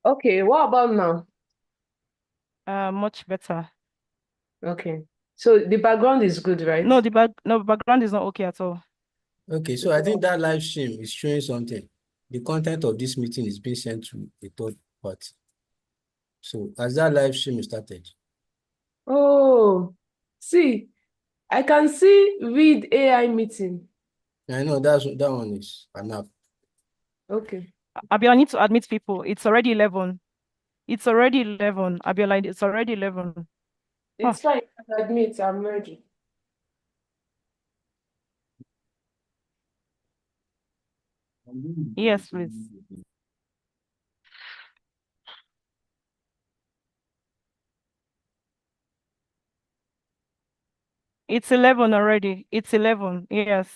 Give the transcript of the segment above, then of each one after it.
Okay, what about now? Much better. Okay. So the background is good, right? No, background is not okay at all. Okay, so I think that live stream is showing something. The content of this meeting is being sent to a third party. So as that live stream started, Oh, see, I can see read AI meeting. I know that one is enough. Okay. Abiola, I need to admit people. It's already 11. It's already 11. Abiola, it's already 11. Oh, It's fine. I admit I'm ready. yes, please. It's 11 already. It's 11. Yes.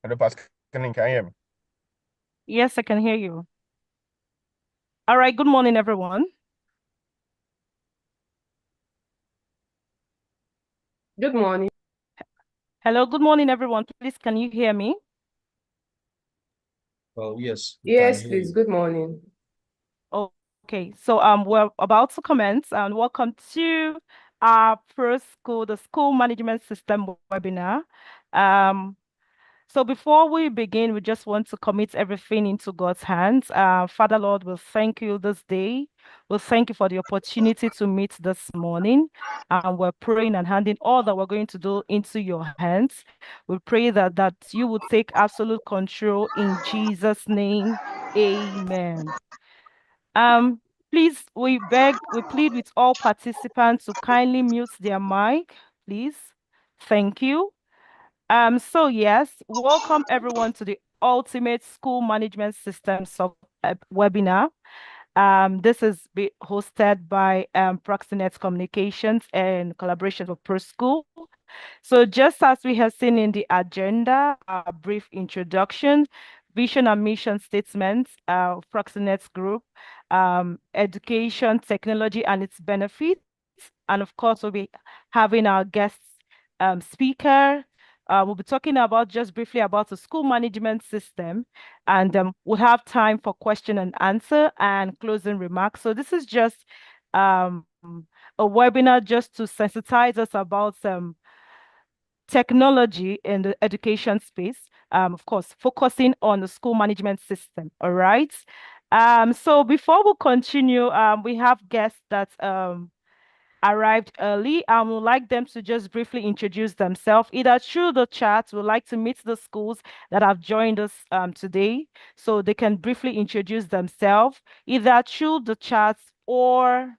Hello, Pascal. Can you hear me? Yes, I can hear you. All right. Good morning, everyone. Good morning. Hello. Good morning, everyone. Please, can you hear me? Oh, yes, we can Yes, hear please. you. Good morning. Oh, okay. So we're about to commence and welcome to our first school, the school management system webinar. So before we begin, we just want to commit everything into God's hands. Father Lord, we thank you this day. We thank you for the opportunity to meet this morning. And we're praying and handing all that we're going to do into your hands. We pray that you would take absolute control in Jesus' name. Amen. Um, Please, we plead with all participants to kindly mute their mic, please. Thank you. So yes, welcome everyone to the Ultimate School Management Systems webinar. This is hosted by Proxinet Communications and collaboration with ProSchool. So just as we have seen in the agenda, a brief introduction, vision and mission statements, Proxinet's group, education, technology and its benefits. And of course, we'll be having our guest speaker. We'll be talking about just briefly about the school management system, and we'll have time for question and answer and closing remarks. So this is just a webinar just to sensitize us about technology in the education space, of course, focusing on the school management system. All right. So before we continue, we have guests that arrived early and would like them to just briefly introduce themselves, either through the chat. We'd like to meet the schools that have joined us today, so they can briefly introduce themselves, either through the chat or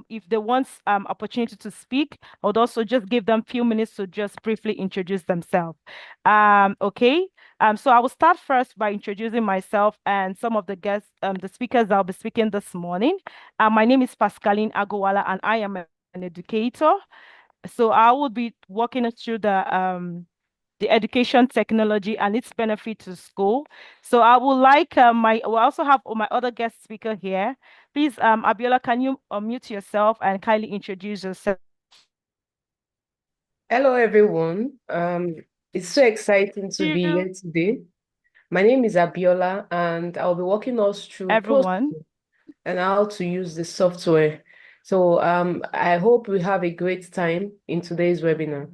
if they want opportunity to speak, I would also just give them a few minutes to just briefly introduce themselves. Okay. So I will start first by introducing myself and some of the guests, the speakers I'll be speaking this morning. My name is Pascaline Agowala, and I am an educator. So I will be walking us through the education technology and its benefit to school. So I would like we'll also have my other guest speaker here. Please, Abiola, can you unmute yourself and kindly introduce yourself? Hello, everyone. It's so exciting to be You, here today. My name is Abiola, and I'll be walking us through everyone. and how to use the software. So I hope we have a great time in today's webinar.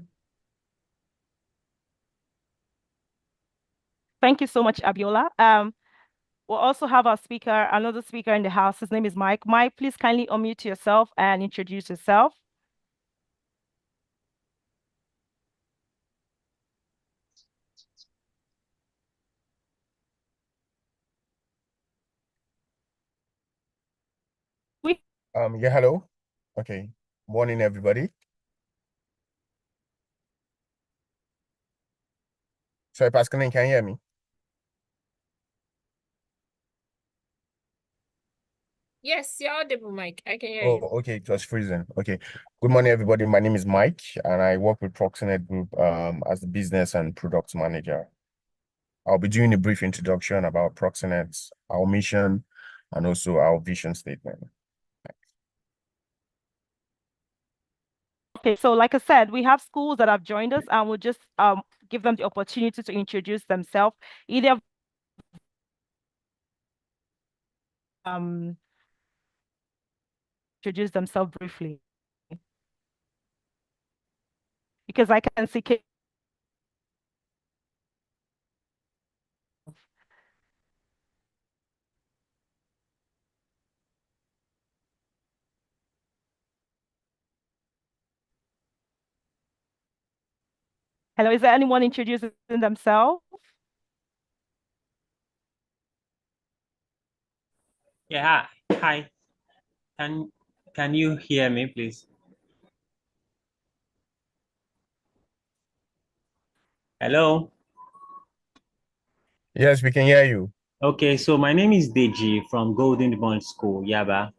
Thank you so much, Abiola. We'll also have our speaker, another speaker in the house. His name is Mike. Mike, please kindly unmute yourself and introduce yourself. Yeah, hello. Okay. Morning, everybody. Sorry, Pascal, can you hear me? Yes, you're audible, Mike. I can hear Oh, you. okay, it was freezing. Okay. Good morning, everybody. My name is Mike, and I work with Proxinet Group as the business and product manager. I'll be doing a brief introduction about Proxinet, our mission, and also our vision statement. Okay, so like I said, we have schools that have joined us, and we'll just give them the opportunity to introduce themselves, either introduce themselves briefly, because I can see hello, is there anyone introducing themselves? Yeah, hi. Can you hear me, please? Hello. Yes, we can hear you. Okay, so my name is Deji from Golden Bond School, Yaba.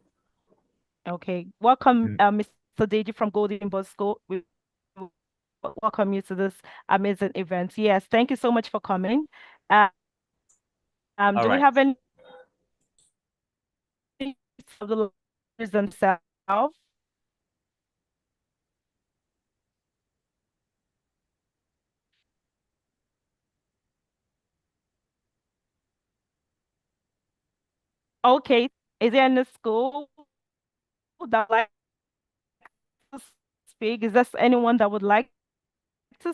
Okay, welcome, Mr. Deji from Golden Bus School. We welcome you to this amazing event. Yes, thank you so much for coming. All do we right. have any of the leaders themselves? Okay, is there any school that would like to speak? Is there anyone that would like to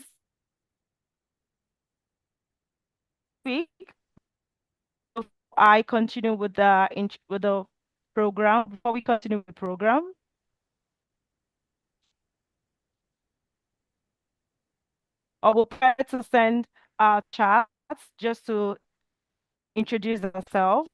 speak? Before I continue with the program. Before we continue with the program, or we'll try to send chats just to introduce ourselves.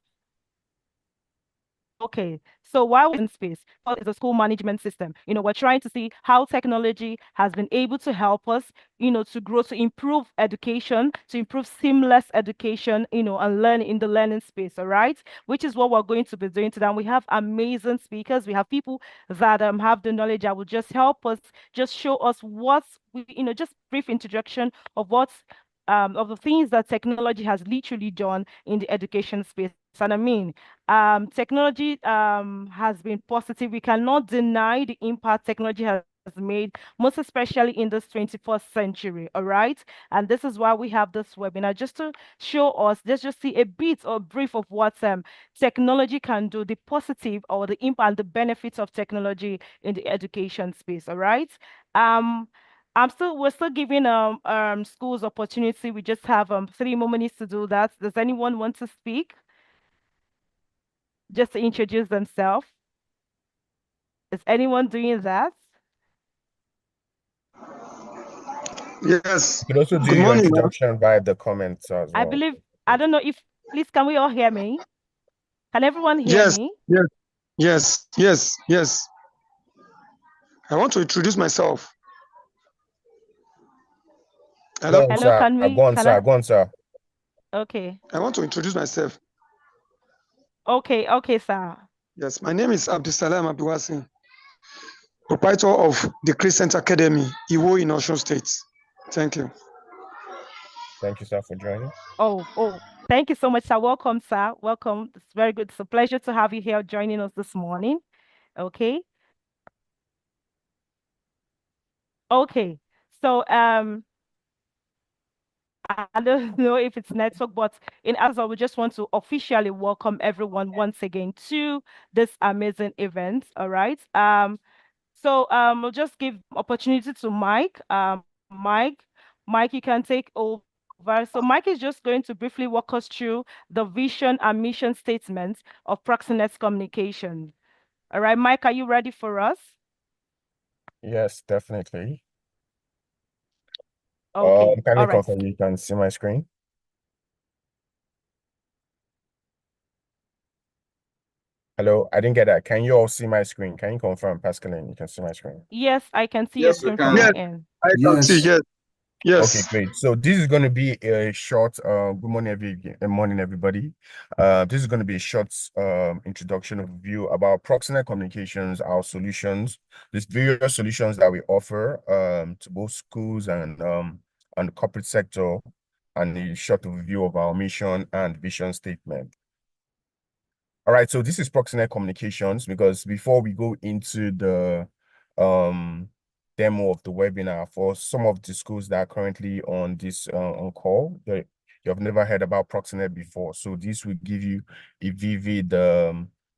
Okay, so while we're in space, what is a school management system? We're trying to see how technology has been able to help us, to grow, to improve education, to improve seamless education, and learn in the learning space, all right? Which is what we're going to be doing today. And we have amazing speakers. We have people that have the knowledge that will just help us, just show us just brief introduction of of the things that technology has literally done in the education space. And I mean, technology has been positive. We cannot deny the impact technology has made, most especially in this 21st century, all right? And this is why we have this webinar, just to show us, let's just see a bit or brief of what technology can do, the positive or the impact, the benefits of technology in the education space, all right? We're still giving schools opportunity. We just have 3 more minutes to do that. Does anyone want to speak? Just to introduce themselves. Is anyone doing that? Yes. You can also do Good your morning, ma'am. introduction via the comments as I well. believe, I don't know if, please, can we all hear me? Can everyone hear Yes, me? yes. I want to introduce myself. Hello. Go on, Hello, sir. can we, Go on, can sir. I? Go on, sir. Okay, I want to introduce myself. okay, sir. Yes, my name is Abdusalam Abduwasin, proprietor of the Crescent Academy, Iwo in Osun State. Thank you. Thank you, sir, for joining. Oh, thank you so much, sir. Welcome, sir. Welcome. It's very good. It's a pleasure to have you here joining us this morning. Okay. Okay. So, I don't know if it's network, but as I would just want to officially welcome everyone once again to this amazing event. All right. So we'll just give opportunity to Mike. Mike, you can take over. So Mike is just going to briefly walk us through the vision and mission statement of Proxinet Communication. All right, Mike, are you ready for us? Yes, definitely. Okay. Can All you right. confirm you can see my screen? Hello, I didn't get that. Can you all see my screen? Can you confirm, Pascaline, you can see my screen? Yes, I can see your Yes, we screen from can. my Yes, end. I can see. Yes. Yes. Okay, great. So this is going to be a short, good morning, everybody. This is going to be a short introduction overview about Proxinet Communications, our solutions, these various solutions that we offer to both schools and the corporate sector, and a short overview of our mission and vision statement. All right, so this is Proxinet Communications, because before we go into the demo of the webinar, for some of the schools that are currently on this on call, you have never heard about Proxinet before. So this will give you a vivid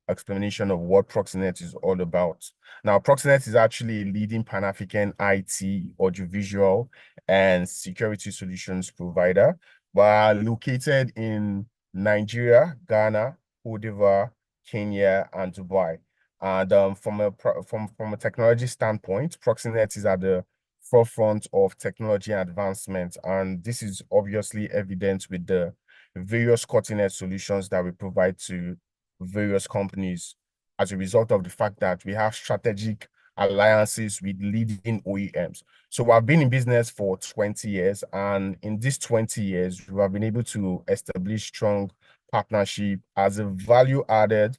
explanation of what Proxinet is all about. Now, Proxinet is actually a leading Pan-African IT, audiovisual, and security solutions provider. We're located in Nigeria, Ghana, Cote d'Ivoire, Kenya, and Dubai. And from a technology standpoint, Proxinet is at the forefront of technology advancement, and this is obviously evident with the various cutting-edge solutions that we provide to various companies as a result of the fact that we have strategic alliances with leading OEMs. So we've been in business for 20 years, and in these 20 years, we have been able to establish strong partnership as a value-added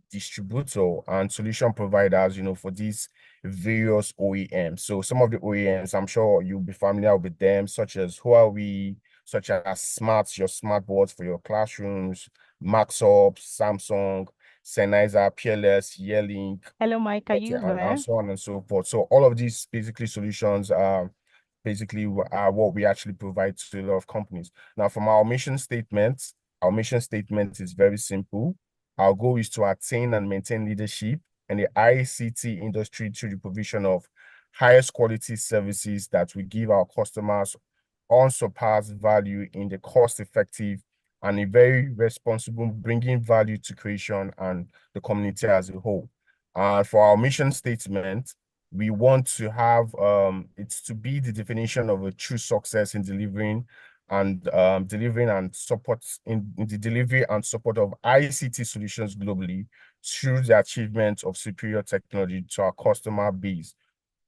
distributor and solution providers, for these various OEMs. So some of the OEMs, I'm sure you'll be familiar with them, such as Huawei, such as your smart boards for your classrooms, Maxop, Samsung, Sennheiser, PLS, Yearlink. Hello, Mike, are you there? And so on and so forth. So all of these basically solutions are what we actually provide to a lot of companies. Now, from our mission statement is very simple. Our goal is to attain and maintain leadership in the ICT industry through the provision of highest quality services that will give our customers unsurpassed value in the cost-effective and a very responsible, bringing value to creation and the community as a whole. For our mission statement, we want to have it's to be the definition of a true success in delivering and support in the delivery and support of ICT solutions globally through the achievement of superior technology to our customer base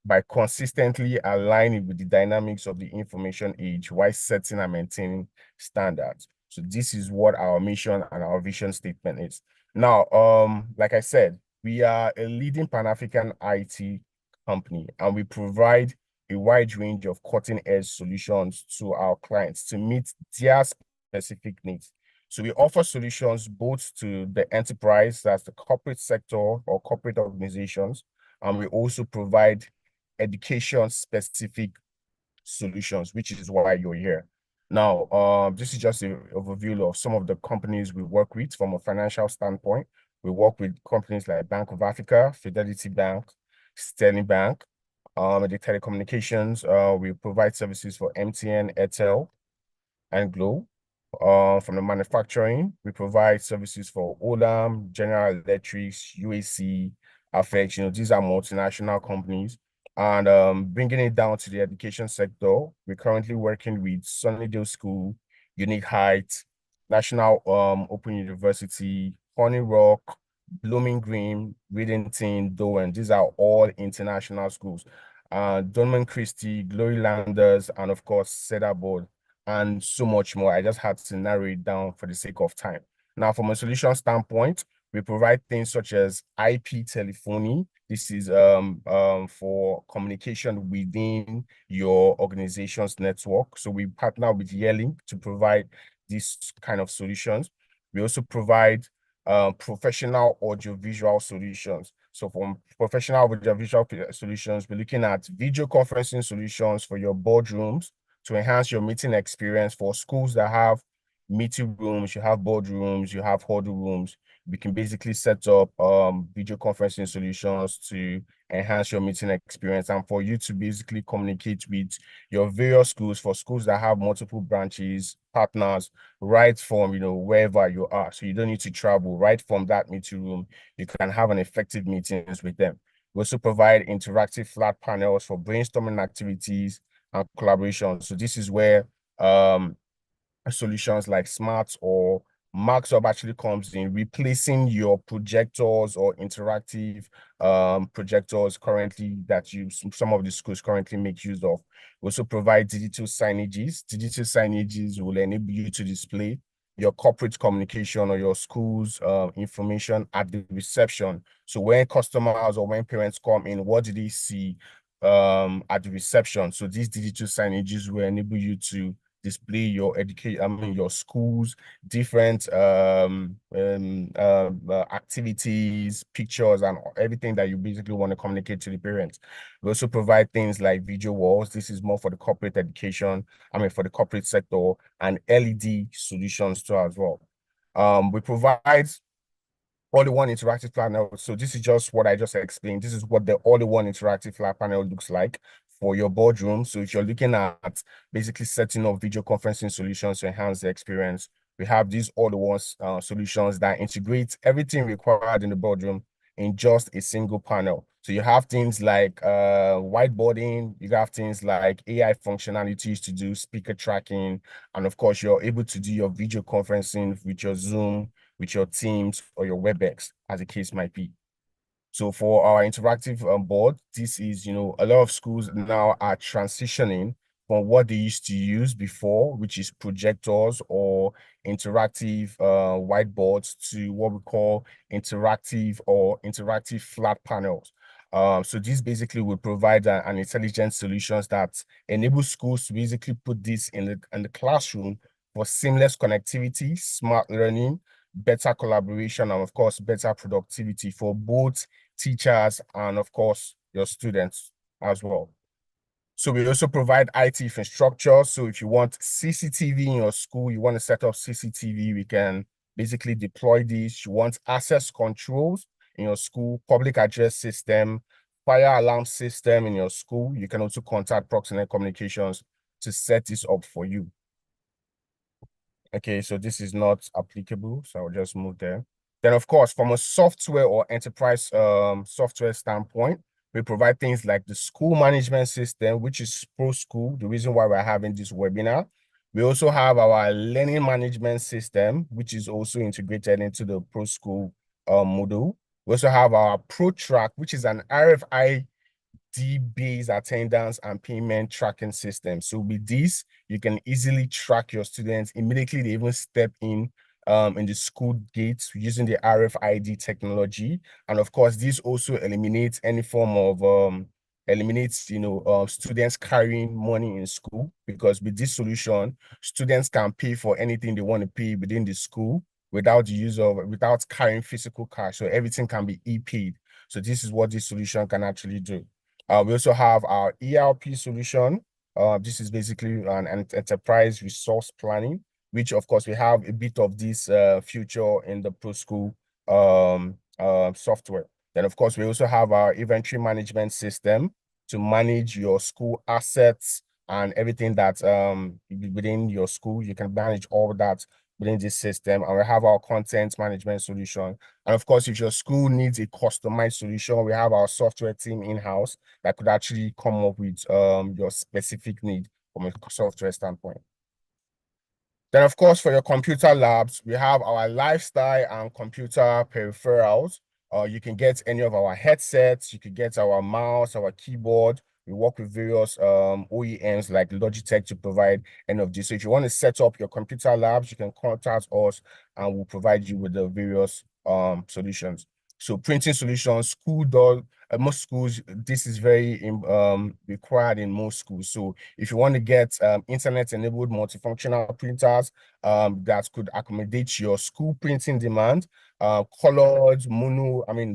by consistently aligning with the dynamics of the information age while setting and maintaining standards. So this is what our mission and our vision statement is. Now, like I said, we are a leading Pan-African IT company, and we provide a wide range of cutting-edge solutions to our clients to meet their specific needs. So we offer solutions both to the enterprise, that's the corporate sector or corporate organizations, and we also provide education-specific solutions, which is why you're here. Now, this is just an overview of some of the companies we work with from a financial standpoint. We work with companies like Bank of Africa, Fidelity Bank, Sterling Bank. The telecommunications, we provide services for MTN, Airtel, and Glo. From the manufacturing, we provide services for Olam, General Electric, UAC, Afex. These are multinational companies. And bringing it down to the education sector, we're currently working with Sunnydale School, Unique Heights, National Open University, Honey Rock, Blooming Green, Readington, Dowen. These are all international schools. Dunman Christie, Glory Landers, and of course, Cedarboard, and so much more. I just had to narrow it down for the sake of time. Now, from a solution standpoint, we provide things such as IP telephony. This is for communication within your organization's network. So we partner with Yearlink to provide these kind of solutions. We also provide professional audiovisual solutions. So from professional audiovisual solutions, we're looking at video conferencing solutions for your boardrooms to enhance your meeting experience. For schools that have meeting rooms, you have boardrooms, you have huddle rooms. We can basically set up video conferencing solutions to enhance your meeting experience and for you to basically communicate with your various schools, for schools that have multiple branches, partners, right from wherever you are. So you don't need to travel. Right from that meeting room, you can have an effective meetings with them. We also provide interactive flat panels for brainstorming activities and collaboration. So this is where solutions like smart or Microsoft actually comes in, replacing your projectors or interactive projectors currently that some of the schools currently make use of. We also provide digital signages. Digital signages will enable you to display your corporate communication or your school's information at the reception. So when customers or when parents come in, what do they see at the reception? So these digital signages will enable you to display your your school's different activities, pictures, and everything that you basically want to communicate to the parents. We also provide things like video walls. This is more for the corporate education, for the corporate sector, and LED solutions too as well. We provide all-in-one interactive panel. So this is just what I just explained. This is what the all-in-one interactive flat panel looks like for your boardroom. So if you're looking at basically setting up video conferencing solutions to enhance the experience, we have these all-in-one solutions that integrate everything required in the boardroom in just a single panel. So you have things like whiteboarding, you have things like AI functionalities to do speaker tracking, and of course, you're able to do your video conferencing with your Zoom, with your Teams, or your WebEx, as the case might be. So for our interactive board, this is, a lot of schools now are transitioning from what they used to use before, which is projectors or interactive whiteboards, to what we call interactive flat panels. So this basically will provide an intelligent solutions that enable schools to basically put this in the classroom for seamless connectivity, smart learning, better collaboration, and of course, better productivity for both teachers and of course, your students as well. So we also provide IT infrastructure. So if you want CCTV in your school, you want to set up CCTV, we can basically deploy this. You want access controls in your school, public address system, fire alarm system in your school, you can also contact Proxinet Communications to set this up for you. Okay, so this is not applicable, so I'll just move there. Then, of course, from a software or enterprise software standpoint, we provide things like the school management system, which is ProSchool, the reason why we're having this webinar. We also have our learning management system, which is also integrated into the ProSchool module. We also have our ProTrack, which is an RFID based attendance and payment tracking system. So with this, you can easily track your students immediately. They even step in the school gates using the RFID technology. And of course, this also eliminates any form of students carrying money in school, because with this solution, students can pay for anything they want to pay within the school without carrying physical cash. So everything can be e-paid. So this is what this solution can actually do. We also have our ERP solution. This is basically an enterprise resource planning, which of course we have a bit of this future in the ProSchool software. Then of course we also have our inventory management system to manage your school assets and everything that within your school. You can manage all that within this system. And we have our content management solution. And of course, if your school needs a customized solution, we have our software team in-house that could actually come up with your specific need from a software standpoint. Then, of course, for your computer labs, we have our lifestyle and computer peripherals. You can get any of our headsets, you could get our mouse, our keyboard. We work with various OEMs like Logitech to provide any of this. So if you want to set up your computer labs, you can contact us and we'll provide you with the various solutions. So printing solutions, most schools, this is very required in most schools. So if you want to get internet-enabled multifunctional printers that could accommodate your school printing demand, colored,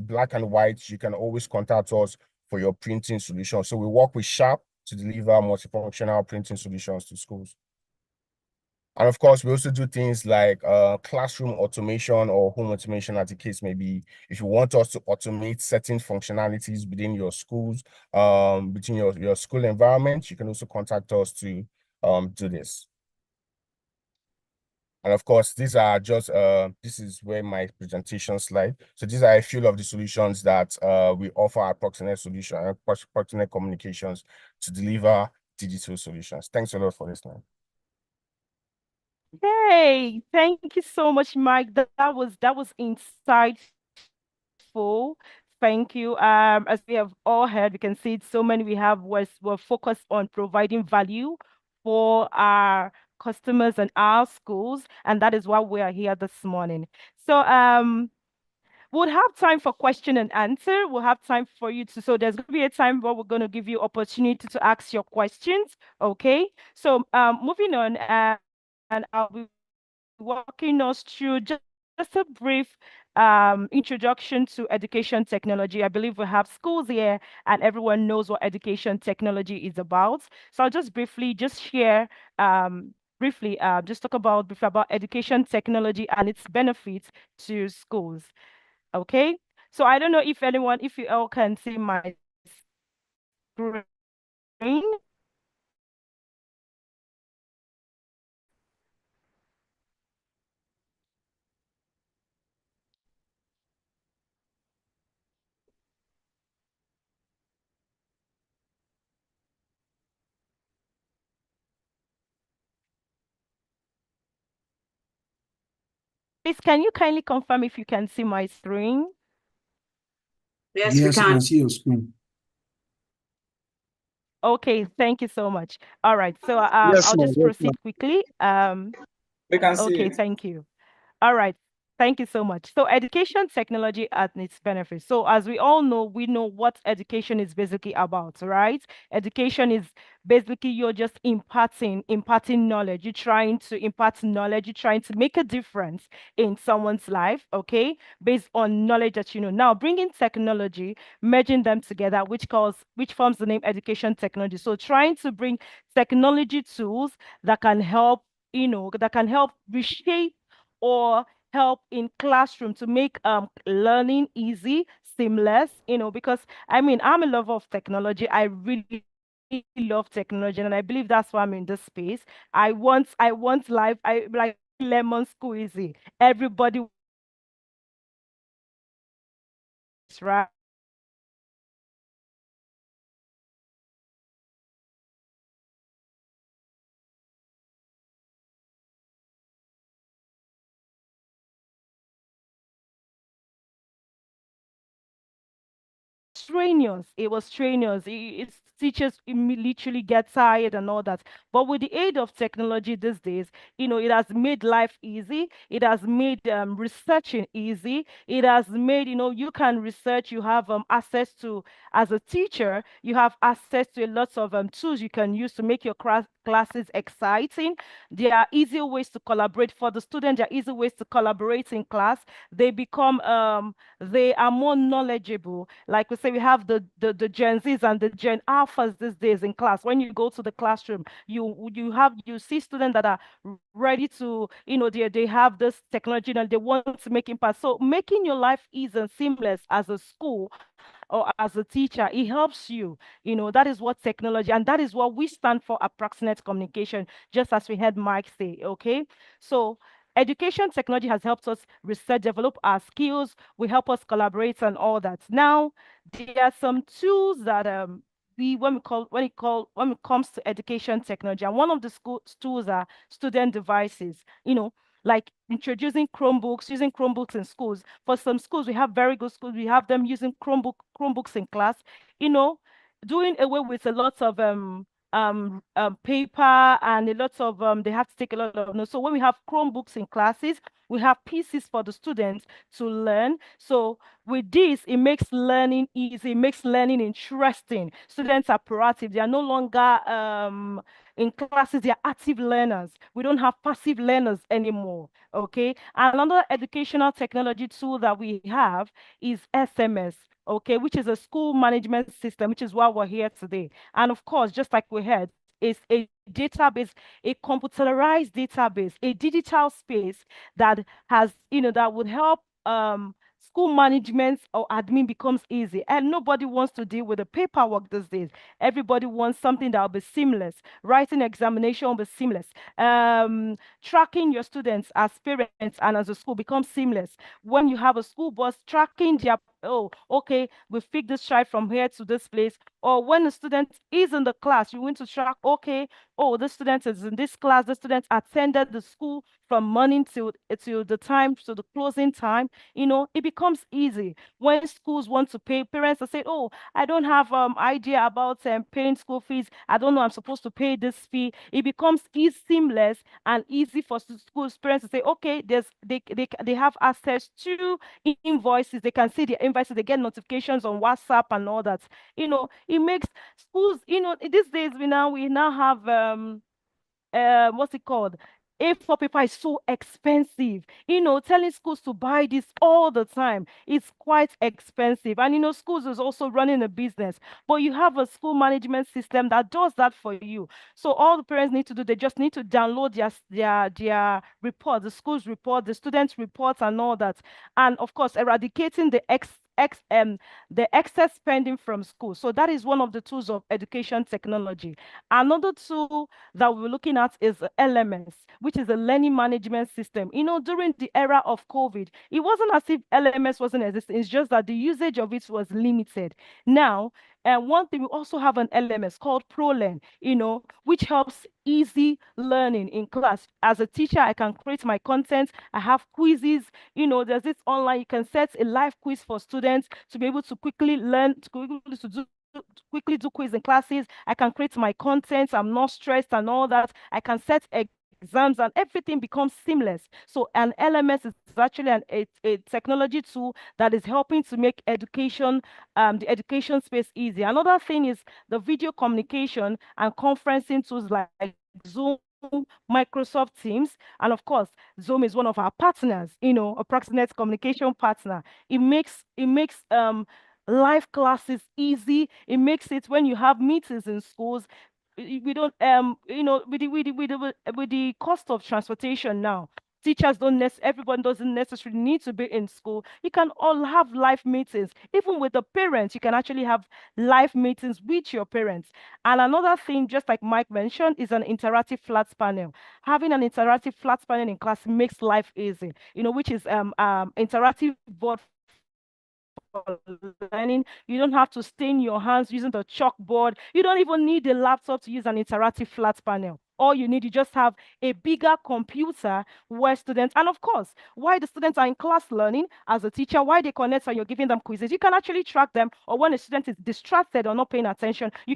black and white, you can always contact us for your printing solution. So we work with Sharp to deliver multifunctional printing solutions to schools. And of course, we also do things like classroom automation or home automation, as the case may be. If you want us to automate certain functionalities within your schools, within your school environment, you can also contact us to do this. And of course, these are just, this is where my presentation slide. So these are a few of the solutions that we offer at Proxinet Proxinet Communications to deliver digital solutions. Thanks a lot for listening. Hey, thank you so much, Mike. That was insightful. Thank you. As we have all heard, we can see it, so many we have were focused on providing value for our customers and our schools, and that is why we are here this morning. So we'll have time for question and answer. We'll have time for you to, so there's going to be a time where we're going to give you opportunity to ask your questions. Okay. So moving on, and I'll be walking us through just a brief introduction to education technology. I believe we have schools here and everyone knows what education technology is about. So I'll just briefly just share just talk about briefly about education technology and its benefits to schools. Okay. So I don't know if you all can see my screen. Please, can you kindly confirm if you can see my screen? Yes, we Yes, I can. can see your screen. Okay, thank you so much. All right, so Yes, I'll ma'am. just Yes, proceed ma'am. quickly. We can see Okay, it. thank you. All right. Thank you so much. So education technology and its benefits. So as we all know, we know what education is basically about, right? Education is basically you're just imparting knowledge. You're trying to impart knowledge. You're trying to make a difference in someone's life, okay? Based on knowledge that you know. Now, bringing technology, merging them together, which forms the name education technology. So trying to bring technology tools that can help that can help reshape or help in classroom to make learning easy, seamless, because I mean, I'm a lover of technology. I really love technology, and I believe that's why I'm in this space. I want life, I like lemon squeezy. Everybody is right. Strenuous. It was strenuous. It's teachers literally get tired and all that. But with the aid of technology these days, it has made life easy. It has made researching easy. It has made, you can research. You have access to, as a teacher, you have access to a lot of tools you can use to make your classes exciting. There are easier ways to collaborate for the student. There are easy ways to collaborate in class. They become they are more knowledgeable. Like we say, we have the Gen Zs and the Gen Alphas these days in class. When you go to the classroom, you see students that are ready to, they have this technology and they want to make impact. So making your life easy and seamless as a school or as a teacher, it helps you. That is what technology, and that is what we stand for at Proxinet Communication, just as we heard Mike say, okay? So education technology has helped us research, develop our skills, we help us collaborate and all that. Now, there are some tools that when it comes to education technology, and one of the school tools are student devices, like introducing Chromebooks, using Chromebooks in schools. For some schools, we have very good schools, we have them using Chromebooks in class, you know, doing away with a lot of paper and a lot of they have to take a lot of notes. So when we have Chromebooks in classes, we have PCs for the students to learn. So with this, it makes learning easy, it makes learning interesting. Students are proactive. They are no longer in classes, they are active learners. We don't have passive learners anymore. Okay. Another educational technology tool that we have is SMS. Okay, which is a school management system, which is why we're here today. And of course, just like we heard, is a database, a computerized database, a digital space that has, that would help school management or admin becomes easy. And nobody wants to deal with the paperwork these days. Everybody wants something that will be seamless. Writing examination will be seamless. Tracking your students as parents and as a school becomes seamless. When you have a school bus, tracking their oh, okay, we pick this child from here to this place. Or when the student is in the class, you want to track, okay, oh, this student is in this class, the student attended the school from morning till the time, to the closing time. It becomes easy. When schools want to pay, parents will say, oh, I don't have idea about paying school fees. I don't know I'm supposed to pay this fee. It becomes seamless and easy for schools parents to say, okay, they have access to invoices. They can see the invoices. They get notifications on WhatsApp and all that. It makes schools, these days we now have what's it called? A4 paper is so expensive. Telling schools to buy this all the time, it's quite expensive. And schools is also running a business, but you have a school management system that does that for you. So all the parents need to do, they just need to download their report, the school's report, the students' reports, and all that. And of course, eradicating the excess spending from school. So that is one of the tools of education technology. Another tool that we're looking at is LMS, which is a learning management system. During the era of COVID, it wasn't as if LMS wasn't existing. It's just that the usage of it was limited. Now, one thing, we also have an LMS called ProLearn, which helps easy learning in class. As a teacher, I can create my content. I have quizzes. There's this online, you can set a live quiz for students to be able to quickly learn, to quickly do quiz in classes. I can create my content. I'm not stressed and all that. I can set exams and everything becomes seamless. So an LMS is actually a technology tool that is helping to make education, the education space easy. Another thing is the video communication and conferencing tools like Zoom, Microsoft Teams, and of course, Zoom is one of our partners, a Proxinet communication partner. It makes live classes easy. It makes it, when you have meetings in schools, we don't with the cost of transportation now, teachers everyone doesn't necessarily need to be in school. You can all have live meetings. Even with the parents, you can actually have live meetings with your parents. And another thing, just like Mike mentioned, is an interactive flat panel. Having an interactive flat panel in class makes life easy, which is interactive board for learning. You don't have to stain your hands using the chalkboard. You don't even need a laptop to use an interactive flat panel. All you need, you just have a bigger computer where students, and of course, while the students are in class learning, as a teacher, while they connect and you're giving them quizzes, you can actually track them. Or when a student is distracted or not paying attention, you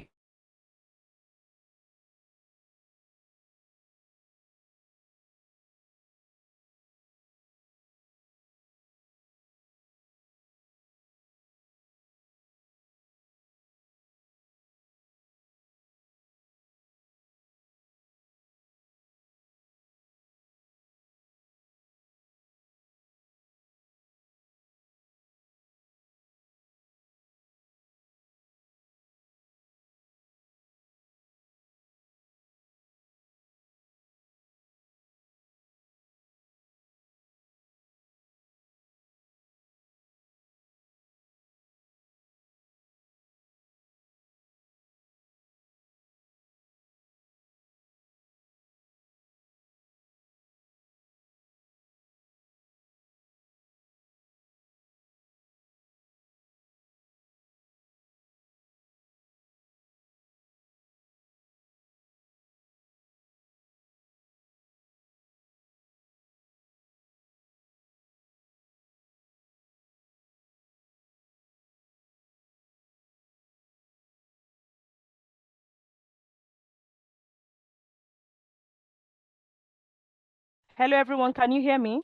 Hello, everyone. Can you hear me?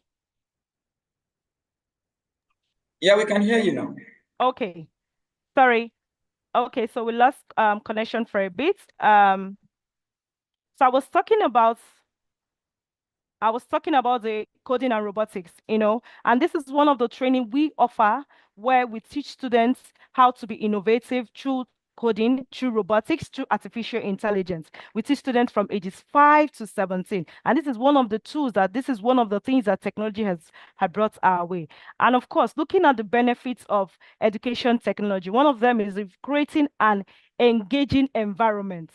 Yeah, we can hear you now. Okay. Sorry. Okay, so we lost connection for a bit. So I was talking about the coding and robotics, and this is one of the training we offer where we teach students how to be innovative through coding, through robotics, through artificial intelligence. We teach students from ages 5 to 17. And this is one of the things that technology has brought our way. And of course, looking at the benefits of education technology, one of them is creating an engaging environment,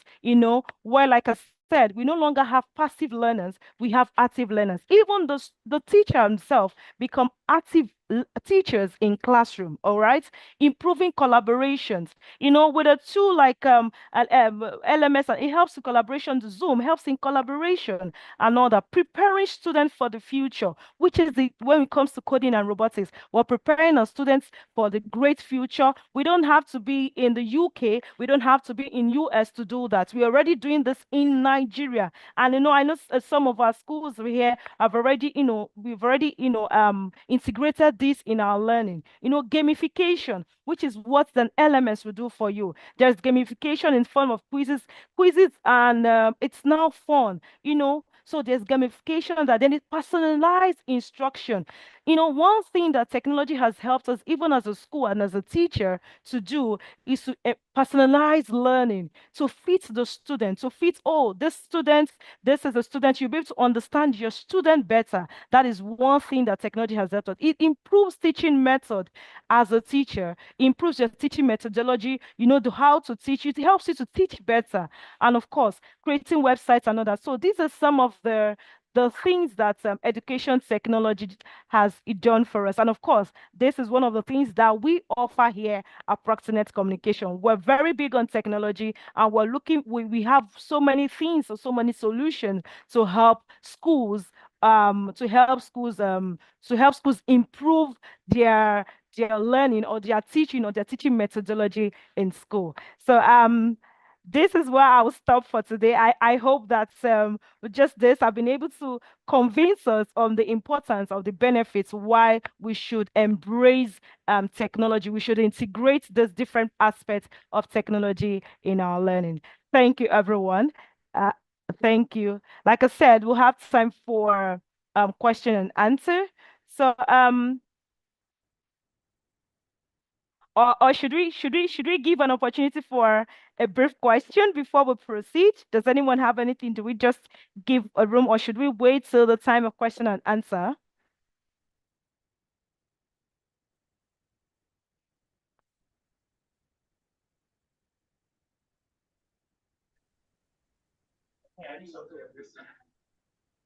where, like I said, we no longer have passive learners, we have active learners. Even the teacher himself become active teachers in classroom, all right? Improving collaborations, you know, with a tool like LMS, it helps in collaboration. Zoom helps in collaboration and all that. Preparing students for the future, which is when it comes to coding and robotics, we're preparing our students for the great future. We don't have to be in the UK, we don't have to be in US to do that. We're already doing this in Nigeria. And you know, I know some of our schools here have already, you know, we've already, you know, integrated this in our learning. You know, gamification, which is what an LMS will do for you. There's gamification in form of quizzes, and it's now fun, you know. So there's gamification, that then it's personalized instruction. You know, one thing that technology has helped us, even as a school and as a teacher, to do is to personalize learning, to fit the student, to fit, oh, this is a student, you'll be able to understand your student better. That is one thing that technology has helped us. It improves teaching method as a teacher, improves your teaching methodology, you know, how to teach. It helps you to teach better. And of course, creating websites and others. So these are some of the things that education technology has done for us. And of course, this is one of the things that we offer here at Proxinet Communication. We're very big on technology, and we're looking, we have so many things, or so many solutions to help schools, improve their learning, or their teaching methodology in school. So this is where I will stop for today. I hope that with just this, I've been able to convince us on the importance of the benefits, why we should embrace technology. We should integrate these different aspects of technology in our learning. Thank you, everyone. Thank you. Like I said, we'll have time for question and answer. So or should we give an opportunity for a brief question before we proceed? Does anyone have anything? Do we just give a room, or should we wait till the time of question and answer?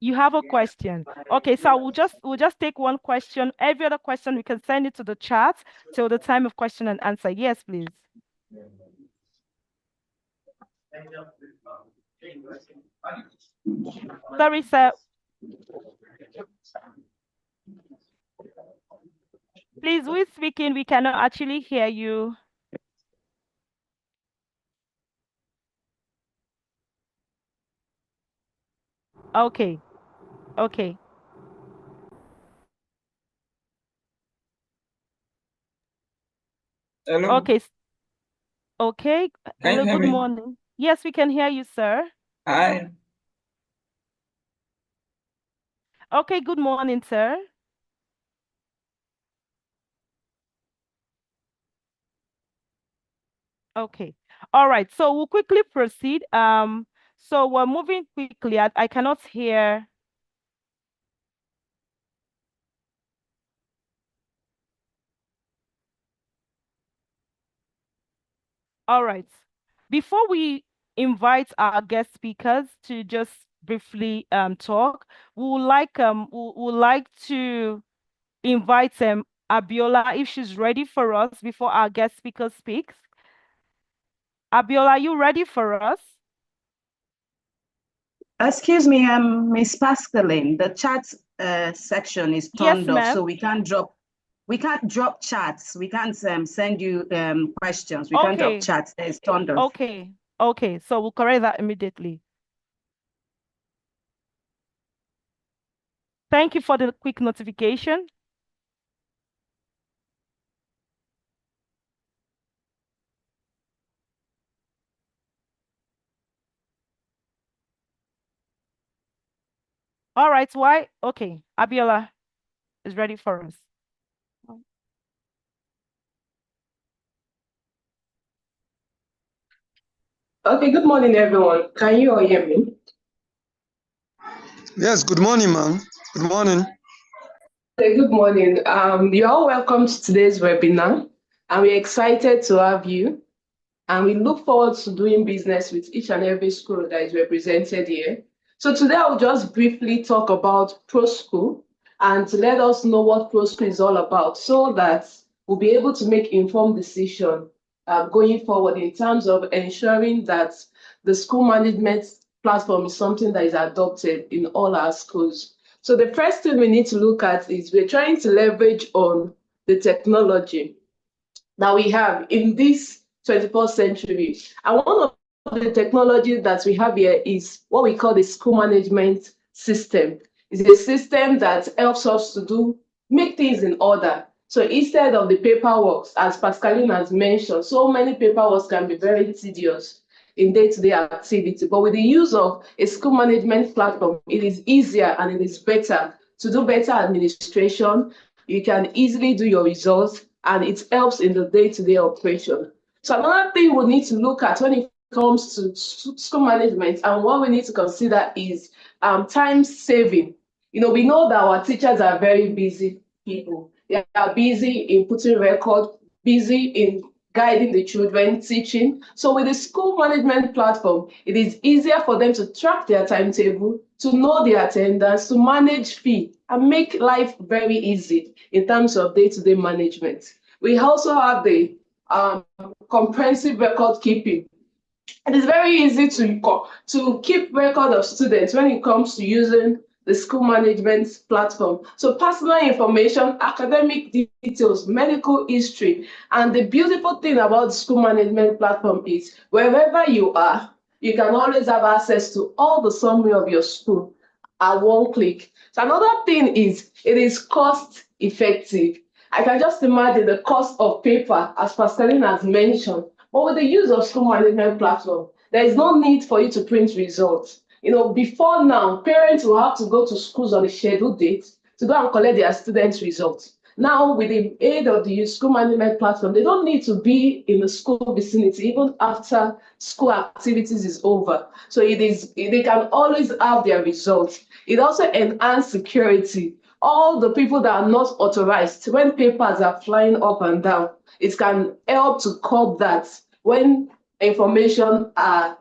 You have a question. Okay, so we'll just take one question. Every other question, we can send it to the chat till the time of question and answer. Yes, please. Sorry, sir. Please, who is speaking? We cannot actually hear you. Okay. Okay. Hello. Okay. Okay. Can you Hello, hear good me? morning. Yes, we can hear you, sir. Hi. Okay, good morning, sir. Okay. All right. So we'll quickly proceed. So we're moving quickly. I cannot hear. All right. Before we invite our guest speakers to just briefly talk, we would like to invite Abiola, if she's ready for us before our guest speaker speaks. Abiola, are you ready for us? Excuse me, Miss Pascaline. The chat section is turned off, ma'am. so we can't drop chats. We can't send you questions. We can't drop chats. It's turned off. Okay. Okay. So we'll correct that immediately. Thank you for the quick notification. All right, why? Okay, Abiola is ready for us. Okay, good morning, everyone. Can you all hear me? Yes, good morning, ma'am. Good morning. Okay, good morning. You're all welcome to today's webinar, and we're excited to have you. And we look forward to doing business with each and every school that is represented here. So today I'll just briefly talk about ProSchool and to let us know what ProSchool is all about so that we'll be able to make informed decision going forward in terms of ensuring that the school management platform is something that is adopted in all our schools. So the first thing we need to look at is we're trying to leverage on the technology that we have in this 21st century. And one of the technology that we have here is what we call the school management system. It's a system that helps us to make things in order. So instead of the paperwork, as Pascaline has mentioned, so many paperwork can be very tedious in day-to-day activity. But with the use of a school management platform, it is easier and it is better to do better administration. You can easily do your results, and it helps in the day-to-day operation. So another thing we need to look at when it comes to school management and what we need to consider is time saving. We know that our teachers are very busy people. They are busy in putting record, busy in guiding the children, teaching. So with the school management platform, it is easier for them to track their timetable, to know their attendance, to manage fee, and make life very easy in terms of day-to-day management. We also have the comprehensive record keeping. It is very easy to keep record of students when it comes to using the school management platform. So personal information, academic details, medical history. And the beautiful thing about the school management platform is wherever you are, you can always have access to all the summary of your school at one click. So another thing is it is cost effective. I can just imagine the cost of paper, as Pascaline has mentioned. But with the use of school management platform, there is no need for you to print results. Before now, parents will have to go to schools on a scheduled date to go and collect their students' results. Now, with the aid of the school management platform, they don't need to be in the school vicinity even after school activities is over. So they can always have their results. It also enhances security. All the people that are not authorized, when papers are flying up and down, it can help to curb that when information are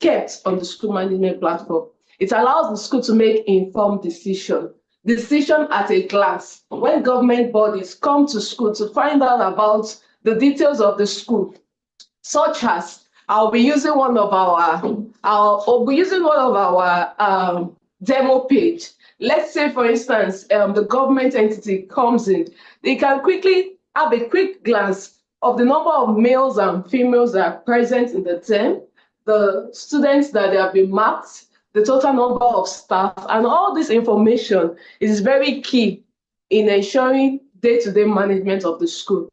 kept on the school management platform. It allows the school to make informed decision at a glance. When government bodies come to school to find out about the details of the school, such as I'll be using one of our demo page. Let's say, for instance, the government entity comes in. They can quickly have a quick glance of the number of males and females that are present in the term, the students that have been marked, the total number of staff, and all this information is very key in ensuring day-to-day management of the school.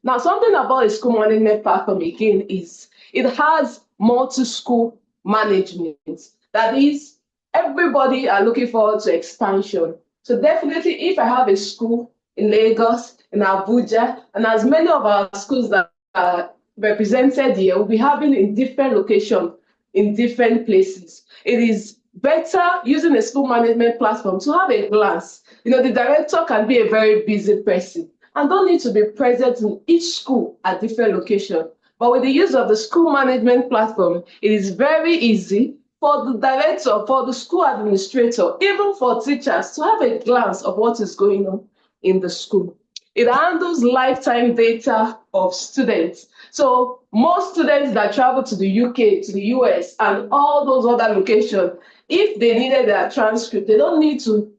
Now, something about a school management platform again is it has multi-school management. That is, everybody are looking forward to expansion. So definitely, if I have a school in Lagos, in Abuja, and as many of our schools that are represented here will be having in different locations, in different places. It is better using a school management platform to have a glance. The director can be a very busy person and don't need to be present in each school at different locations. But with the use of the school management platform, it is very easy for the director, for the school administrator, even for teachers to have a glance of what is going on in the school. It handles lifetime data of students. So most students that travel to the UK, to the US, and all those other locations, if they needed their transcript, they don't need to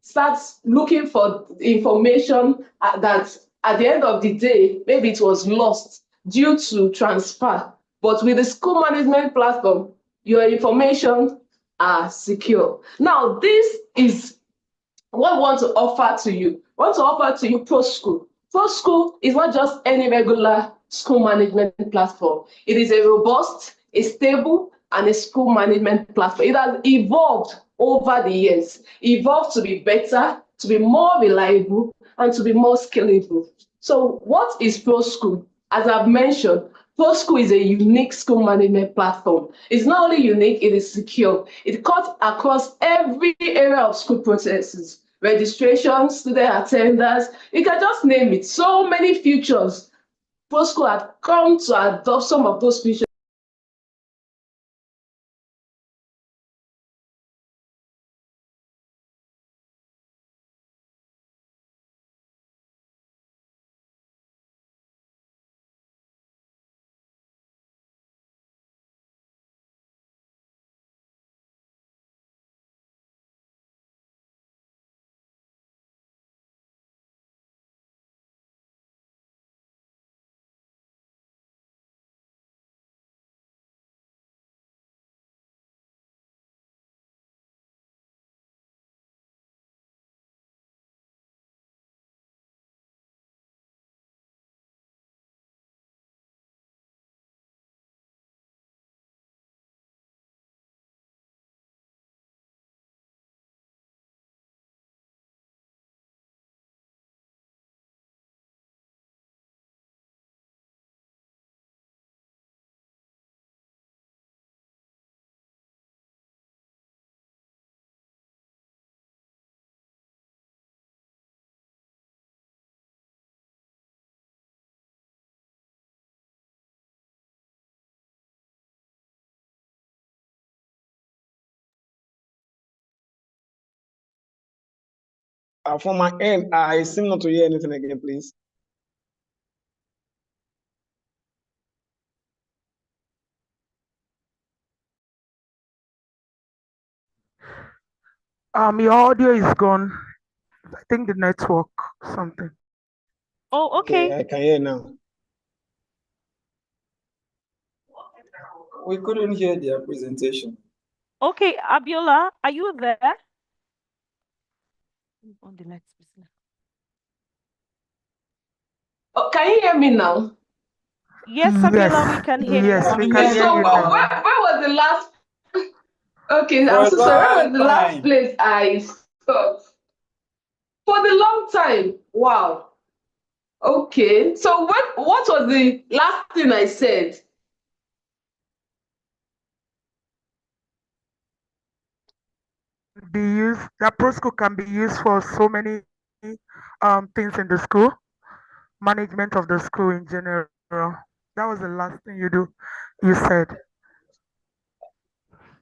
start looking for information that at the end of the day, maybe it was lost due to transfer. But with the school management platform, your information are secure. Now, this is what we want to offer to you. We want to offer to you ProSchool. ProSchool is not just any regular school management platform. It is a robust, a stable, and a school management platform. It has evolved over the years, evolved to be better, to be more reliable, and to be more scalable. So what is ProSchool? As I've mentioned, ProSchool is a unique school management platform. It's not only unique, it is secure. It cuts across every area of school processes, registration, student attendance, you can just name it. So many features. ProSchool had come to adopt some of those features From my end, I seem not to hear anything again, please. Your audio is gone. I think the network something. Oh, okay. I can hear now. We couldn't hear their presentation. Okay, Abiola, are you there? On the next business. Oh, can you hear me now? Yes, Abiola, we can hear Yes, you. we can hear So you where now. was the last? Okay, For I'm a so sorry. Where long was the last time. place I stopped? For the long time. Wow. Okay. So what was the last thing I said? Be used that ProSchool can be used for so many things in the school, management of the school in general. That was the last thing you said.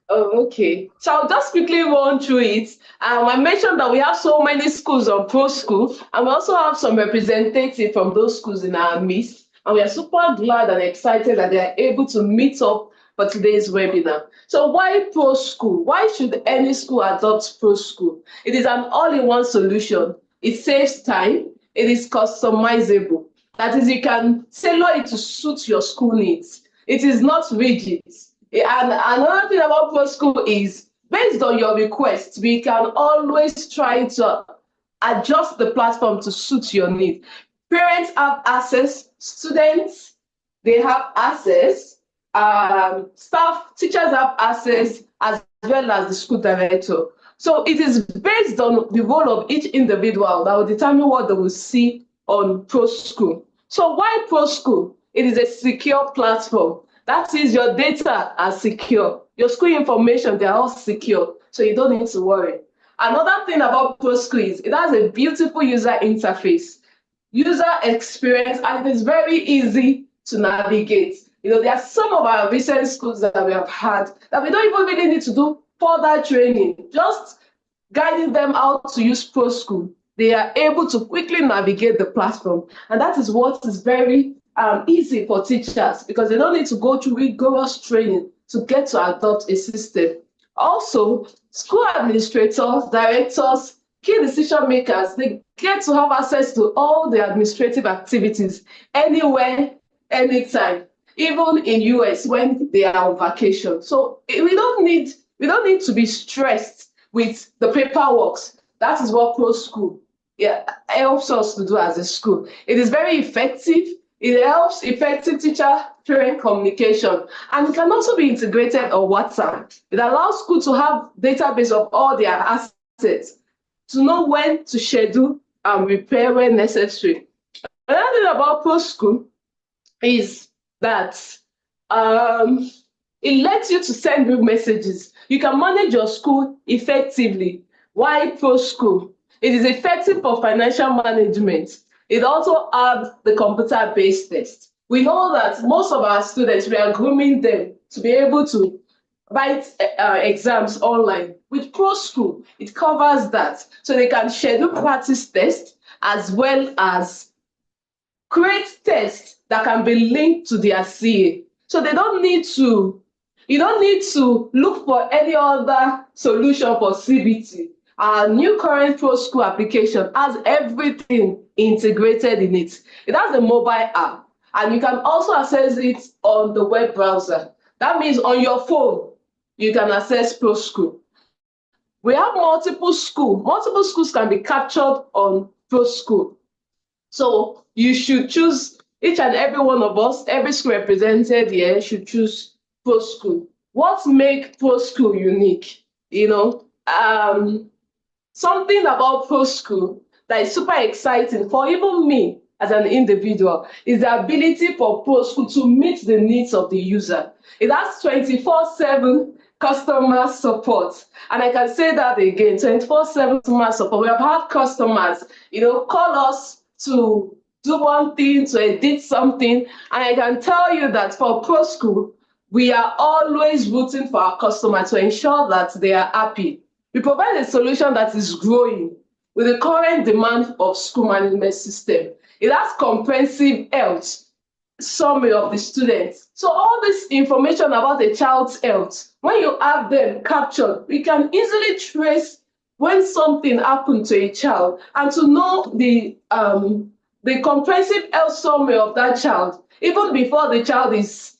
Oh, okay. So I'll just quickly run through it. I mentioned that we have so many schools on ProSchool, and we also have some representatives from those schools in our midst. And we are super glad and excited that they are able to meet up for today's webinar. So why ProSchool? Why should any school adopt ProSchool? It is an all-in-one solution. It saves time. It is customizable. That is, you can tailor it to suit your school needs. It is not rigid. And another thing about ProSchool is, based on your request, we can always try to adjust the platform to suit your need. Parents have access, students, they have access, staff, teachers have access, as well as the school director. So it is based on the role of each individual that will determine what they will see on ProSchool. So why ProSchool? It is a secure platform. That is, your data are secure. Your school information, they're all secure. So you don't need to worry. Another thing about ProSchool is it has a beautiful user interface, user experience, and it is very easy to navigate. There are some of our recent schools that we have had that we don't even really need to do further training, just guiding them how to use ProSchool. They are able to quickly navigate the platform. And that is what is very easy for teachers, because they don't need to go through rigorous training to get to adopt a system. Also, school administrators, directors, key decision makers, they get to have access to all the administrative activities anywhere, anytime, even in US when they are on vacation. So we don't need to be stressed with the paperwork. That is what ProSchool helps us to do as a school. It is very effective. It helps effective teacher-parent communication, and it can also be integrated on WhatsApp. It allows school to have database of all their assets, to know when to schedule and repair when necessary. Another thing about ProSchool is that it lets you to send group messages. You can manage your school effectively. Why ProSchool? It is effective for financial management. It also adds the computer-based test. We know that most of our students, we are grooming them to be able to write exams online. With ProSchool, it covers that. So they can schedule practice tests as well as create tests that can be linked to their CA. So they don't need to, you don't need to look for any other solution for CBT. Our new current ProSchool application has everything integrated in it. It has a mobile app, and you can also access it on the web browser. That means on your phone, you can access ProSchool. We have multiple schools. Multiple schools can be captured on ProSchool. So you should choose, each and every one of us, every school represented here should choose ProSchool. What makes ProSchool unique? Something about ProSchool that is super exciting for even me as an individual is the ability for ProSchool to meet the needs of the user. It has 24/7 customer support. And I can say that again, 24/7 customer support. We have had customers, call us to do one thing, to edit something. And I can tell you that for ProSchool, we are always rooting for our customers to ensure that they are happy. We provide a solution that is growing. with the current demand of school management system. It has comprehensive health summary of the students. So all this information about a child's health, when you have them captured, we can easily trace when something happened to a child and to know the comprehensive health summary of that child, even before the child is,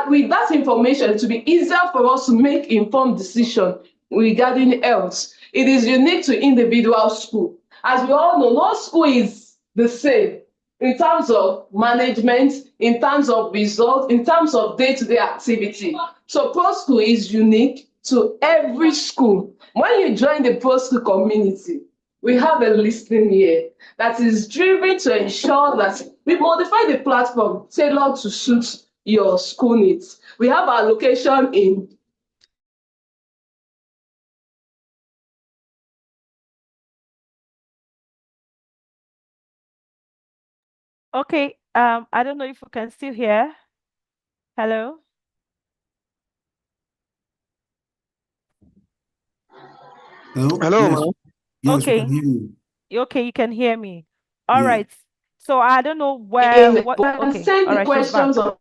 with that information, to be easier for us to make informed decision regarding health. It is unique to individual school. As we all know, no school is the same in terms of management, in terms of results, in terms of day-to-day activity. So ProSchool is unique to every school. When you join the ProSchool community, we have a listing here that is driven to ensure that we modify the platform tailored to suit your school needs. We have our location in Okay, I don't know if you can still hear. Hello? Hello? Hello, Yes, ma'am. yes, we Okay. can hear you. Okay, you can hear me. All Yeah. right. So I don't know where, what, we can okay. send All the right, she's back. questions on.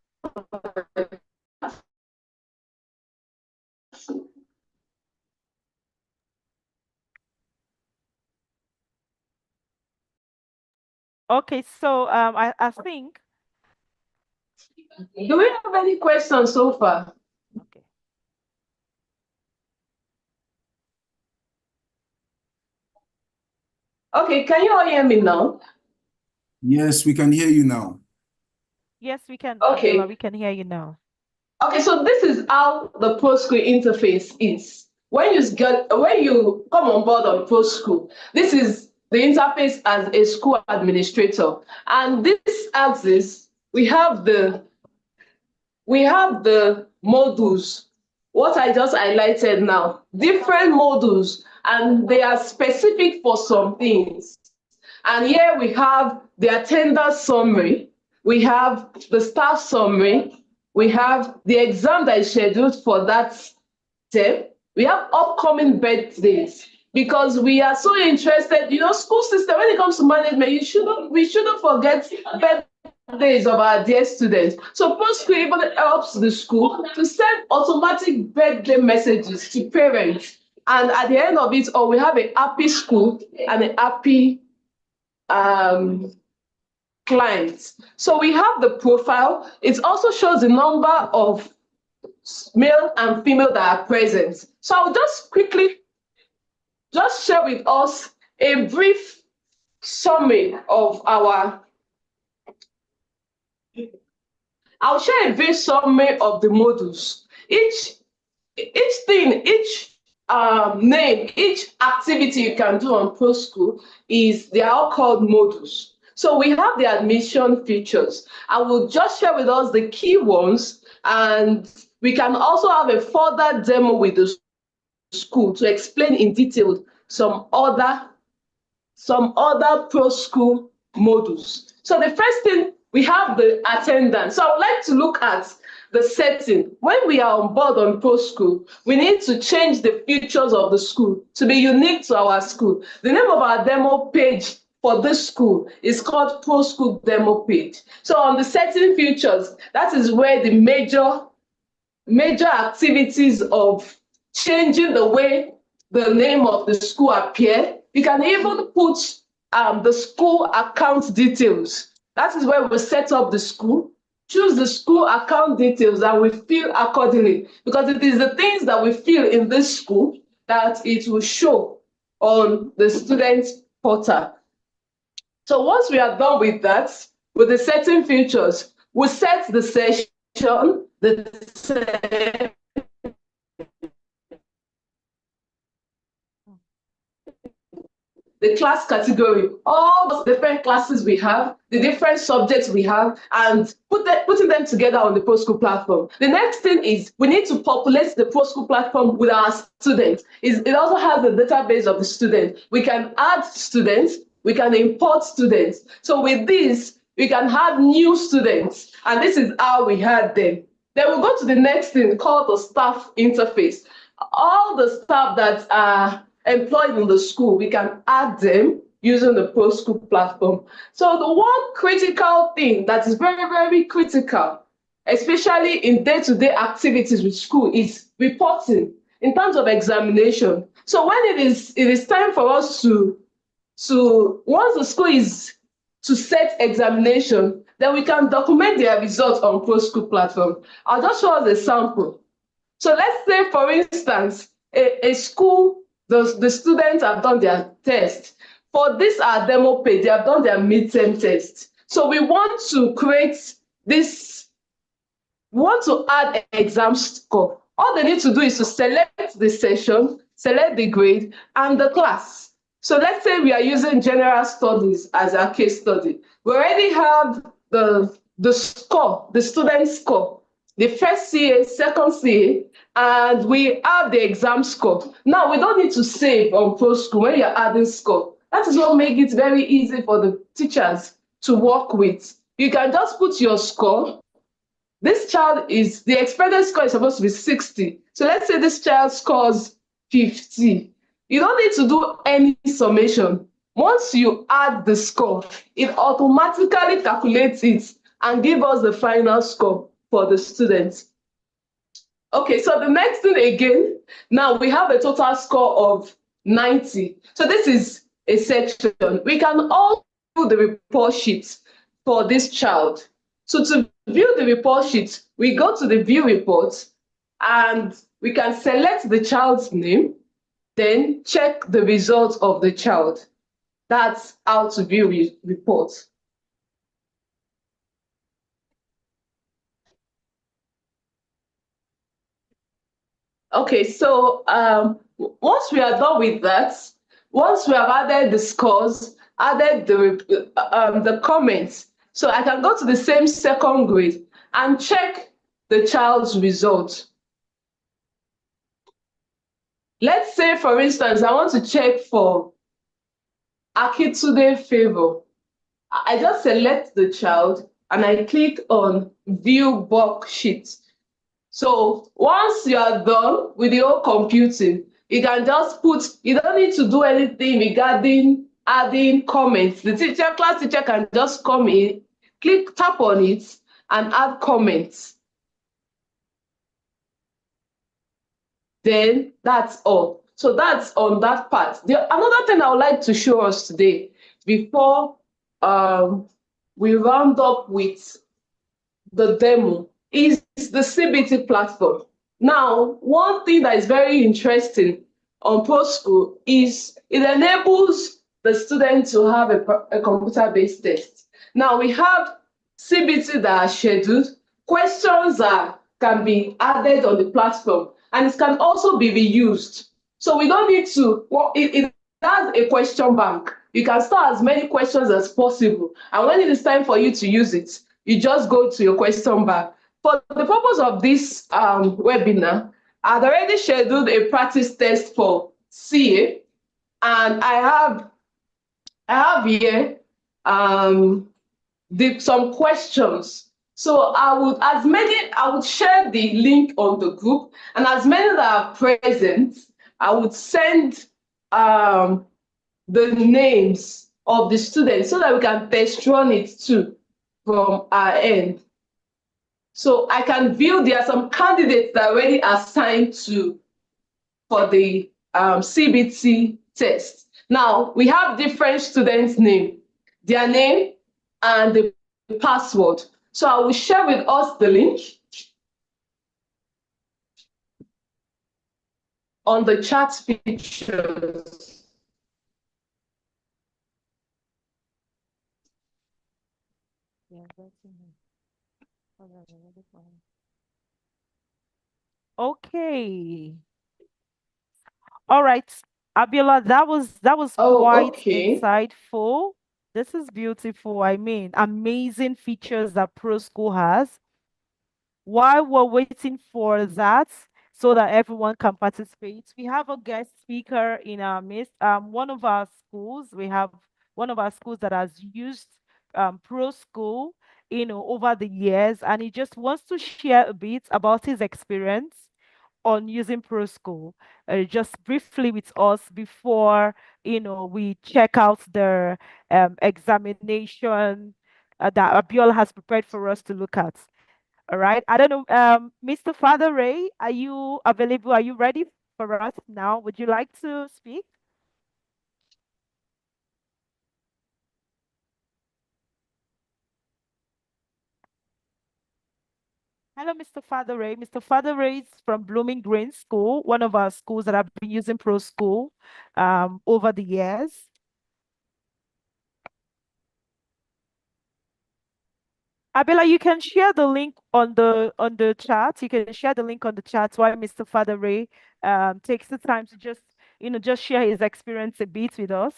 Okay, so I think. Do we have any questions so far? Okay. Okay, can you all hear me now? Yes, we can hear you now. Yes, we can, Okay. Abdullah, we can hear you now. Okay, so this is how the ProSchool interface is. When you come on board on ProSchool, this is the interface as a school administrator. And this axis, we have the modules, what I just highlighted now, different modules, and they are specific for some things. And here we have the attendance summary, we have the staff summary, we have the exam that is scheduled for that term, we have upcoming birthdays, because we are so interested, school system, when it comes to management, we shouldn't forget birthdays of our dear students. So ProSchool even helps the school to send automatic birthday messages to parents. And at the end of it all, we have a happy school and a happy clients. So we have the profile. It also shows the number of male and female that are present. So I'll just quickly share with us a brief summary of I'll share a brief summary of the modules. Each thing, each name, each activity you can do on ProSchool they are all called modules. So we have the admission features. I will just share with us the key ones, and we can also have a further demo with the school to explain in detail some other ProSchool modules. So the first thing, we have the attendance. So I would like to look at the setting. When we are on board on ProSchool, we need to change the features of the school to be unique to our school. The name of our demo page for this school is called ProSchool Demo Page. So on the setting features, that is where the major activities of changing the way the name of the school appear. You can even put the school account details. That is where we set up the school, choose the school account details, and we fill accordingly, because it is the things that we fill in this school that it will show on the student portal. So once we are done with that, with the setting features, we set the session, the class category, all those different classes we have, the different subjects we have, and putting them together on the ProSchool platform. The next thing is we need to populate the ProSchool platform with our students. It also has the database of the student. We can add students, we can import students. So with this, we can have new students, and this is how we had them. Then we'll go to the next thing called the staff interface. All the staff that are employed in the school, we can add them using the ProSchool platform. So the one critical thing that is very, very critical, especially in day-to-day activities with school, is reporting in terms of examination. So when it is time for us to once the school is to set examination, then we can document their results on ProSchool platform. I'll just show us a sample. So let's say, for instance, a school, the students have done their test. For this, our demo page, they have done their midterm test. So we want to create this, we want to add an exam score. All they need to do is to select the session, select the grade, and the class. So let's say we are using general studies as our case study. We already have the score, the student score, the first CA, second CA, and we have the exam score. Now, we don't need to save on ProSchool when you're adding score. That is what makes it very easy for the teachers to work with. You can just put your score. This child is, the expected score is supposed to be 60. So let's say this child scores 50. You don't need to do any summation. Once you add the score, it automatically calculates it and gives us the final score for the students. Okay, so the next thing again, now we have a total score of 90. So this is a section. We can all view the report sheet for this child. So to view the report sheet, we go to the view report and we can select the child's name, then check the results of the child. That's how to view reports. Okay, so once we are done with that, once we have added the scores, added the comments, so I can go to the same second grade and check the child's result. Let's say, for instance, I want to check for Akitude Favor. I just select the child and I click on View Worksheet. So once you are done with the whole computing, you can just put, you don't need to do anything regarding adding comments. The class teacher can just come in, tap on it, and add comments. Then that's all. So that's on that part. Another thing I would like to show us today, before we round up with the demo, is the CBT platform. Now, one thing that is very interesting on ProSchool is it enables the student to have a computer-based test. Now, we have CBT that are scheduled, questions that can be added on the platform, and it can also be reused. So we don't need to, it has a question bank. You can store as many questions as possible. And when it is time for you to use it, you just go to your question bank. For the purpose of this webinar, I've already scheduled a practice test for CA, and I have here some questions. So I would share the link on the group, and as many that are present, I would send the names of the students so that we can test run it too from our end. So I can view, there are some candidates that are already assigned for the CBT test. Now, we have different students' name, their name, and the password. So I will share with us the link on the chat features. Okay. All right, Abiola, that was quite insightful. This is beautiful. I mean, amazing features that ProSchool has. While we're waiting for that, so that everyone can participate, we have a guest speaker in our midst. One of our schools, we have one of our schools that has used ProSchool, over the years, and he just wants to share a bit about his experience on using ProSchool, just briefly with us before we check out the examination that Abiola has prepared for us to look at. All right. I don't know, Mr. Father Ray, are you available? Are you ready for us now? Would you like to speak? Hello, Mr. Father Ray. Mr. Father Ray is from Blooming Green School, one of our schools that have been using ProSchool over the years. Abela, you can share the link on the chat. You can share the link on the chat while Mr. Father Ray takes the time to just share his experience a bit with us.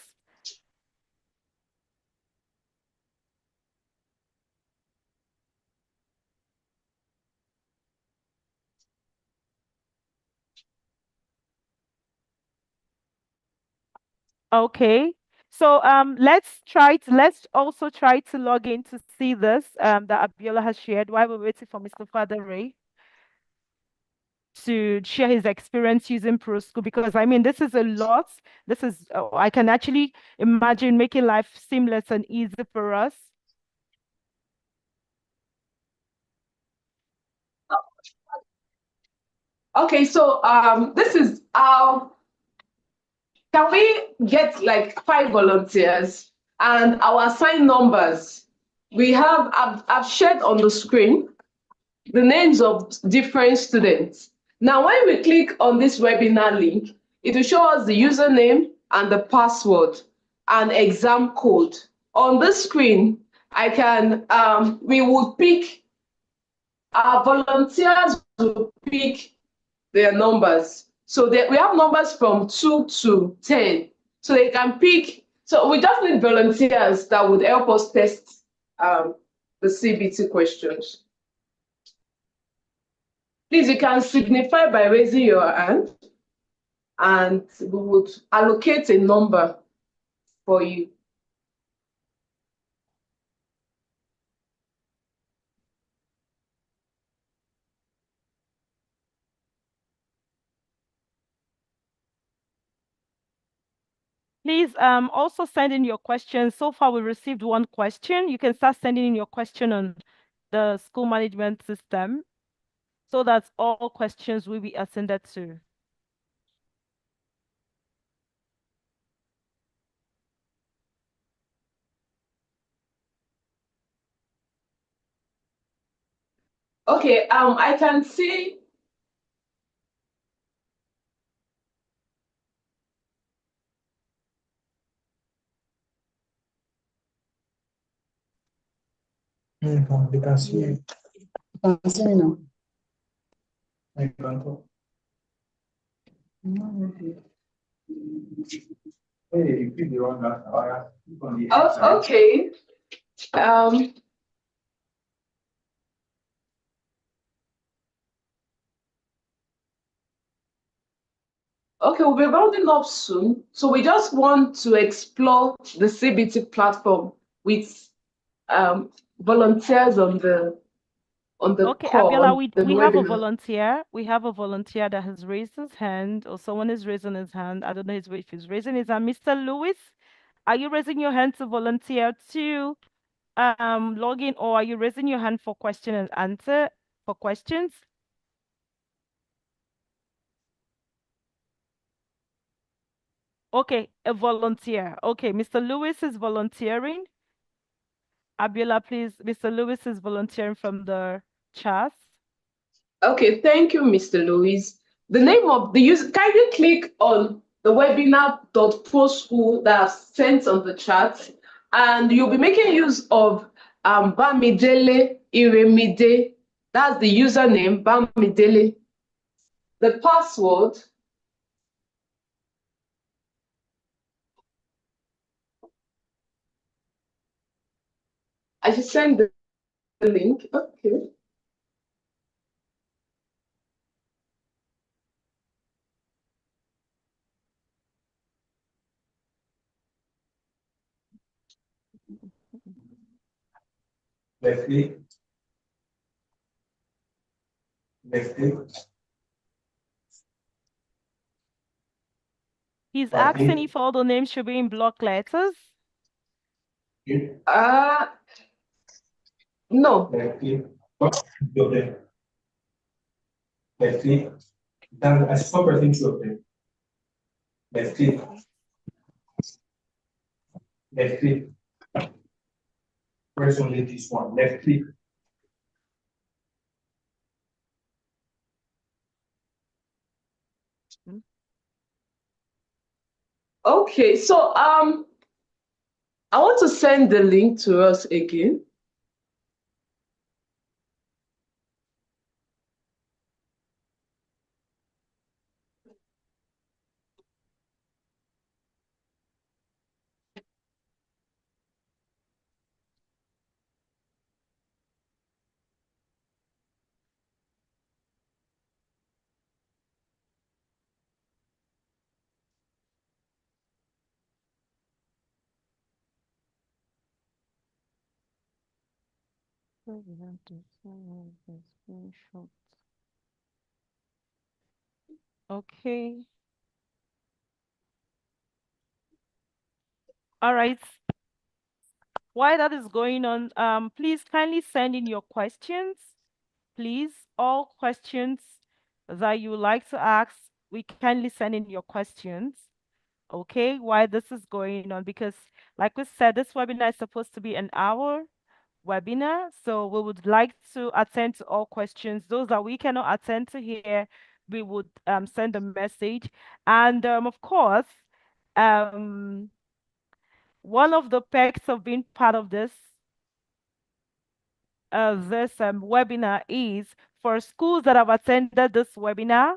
Okay. So let's also try to log in to see this that Abiola has shared while we're waiting for Mr. Father Ray to share his experience using ProSchool, because I mean this is a lot. This is I can actually imagine making life seamless and easy for us. Okay, so this is how can we get like 5 volunteers and our assigned numbers? We have I've shared on the screen the names of different students. Now, when we click on this webinar link, it will show us the username and the password and exam code. On this screen, we will pick, our volunteers will pick their numbers. So we have numbers from 2 to 10. So they can pick, so we just need volunteers that would help us test the CBT questions. Please, you can signify by raising your hand, and we would allocate a number for you. Please also send in your questions. So far, we received 1 question. You can start sending in your question on the school management system so that all questions will be attended to. Okay, I can see They can see you. You can see me now. You can talk. Hey, you keep the wrong answer. oh, okay. Okay, we'll be rounding up soon. So we just want to explore the CBT platform with volunteers on the Okay, call. Abiola, we have a webinar. volunteer. We have a volunteer that has raised his hand, or someone is raising his hand. I don't know if he's raising his hand. Mr. Lewis, are you raising your hand to volunteer to log in, or are you raising your hand for question and answer for questions? Okay, a volunteer. Okay, Mr. Lewis is volunteering. Abiola, please. Mr. Lewis is volunteering from the chat. Okay, thank you, Mr. Lewis. The name of the user, can you click on the webinar.proschool that I've sent on the chat, and you'll be making use of Bamidele Iremide. That's the username, Bamidele. The password, I should send the link. Okay. Left click. Left click. He's asking if all the names should be in block letters. No. Left click. Then I stop pressing two of them. Left click. Left click. Press only this one. Left click. Okay, so I want to send the link to us again. Okay. All right. While that is going on, please kindly send in your questions. Please, all questions that you would like to ask, we kindly send in your questions. Okay, while this is going on, because like we said, this webinar is supposed to be an hour webinar, so we would like to attend to all questions. Those that we cannot attend to here, we would send a message. And of course, one of the perks of being part of this webinar is for schools that have attended this webinar.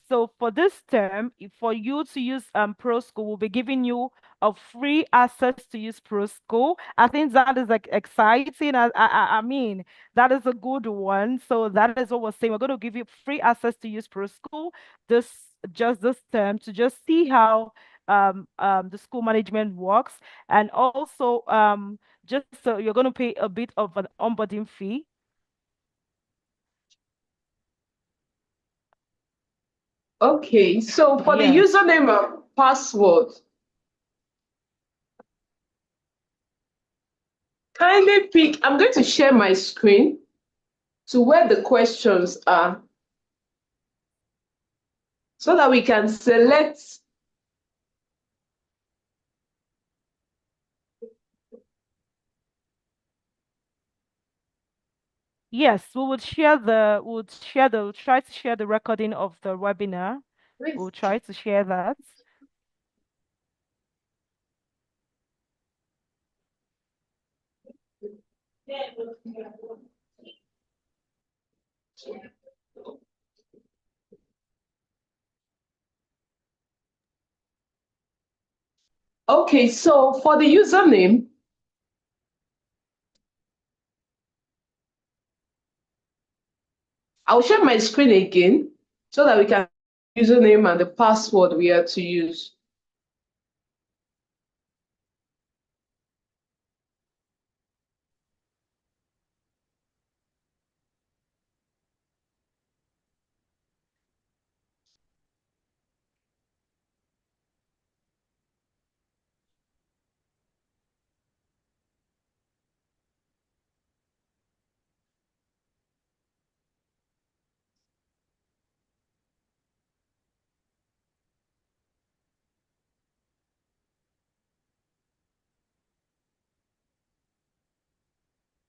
So for this term, for you to use ProSchool, we'll be giving you a free access to use ProSchool. I think that is like exciting. I mean, that is a good one. So that is what we're saying. We're going to give you free access to use ProSchool this term to just see how the school management works, and also just so you're going to pay a bit of an onboarding fee. Okay, so for the username and password, kindly pick, I'm going to share my screen to where the questions are so that we can select. Yes, we'll try to share the recording of the webinar. We'll try to share that. Okay, so for the username, I'll share my screen again so that we can username and the password we are to use.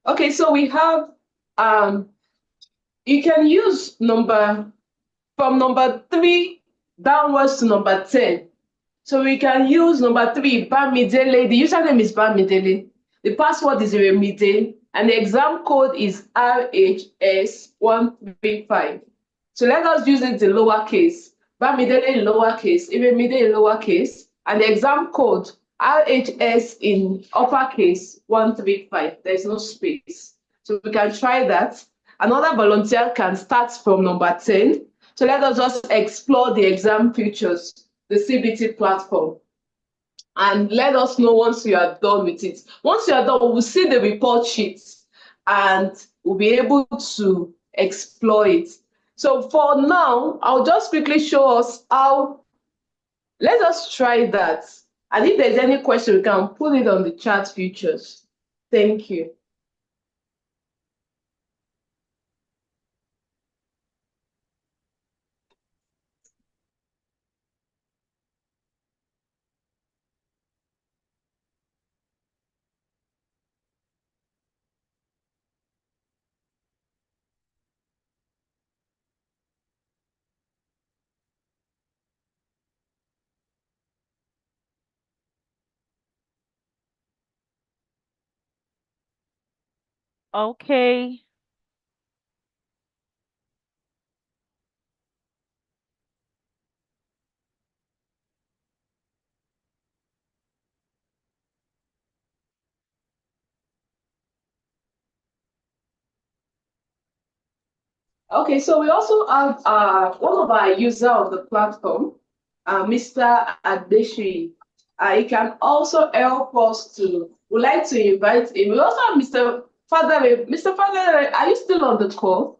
Okay, so we have, you can use from number 3 downwards to number 10. So we can use number 3, Bamidele. The username is Bamidele. The password is Remide, and the exam code is RHS135. So let us use it in lowercase. Bamidele in lowercase, Remide in lowercase, and the exam code RHS in uppercase 135. There's no space. So we can try that. Another volunteer can start from number 10. So let us just explore the exam features, the CBT platform, and let us know once you are done with it. Once you are done, we'll see the report sheets and we'll be able to explore it. So for now, I'll just quickly show us how Let us try that. And if there's any question, we can put it on the chat features. Thank you. Okay. Okay, so we also have one of our users on the platform, Mr. Adeshi. He can also help us to, we'd like to invite him. We also have Mr. Father. Mr. Father, are you still on the call?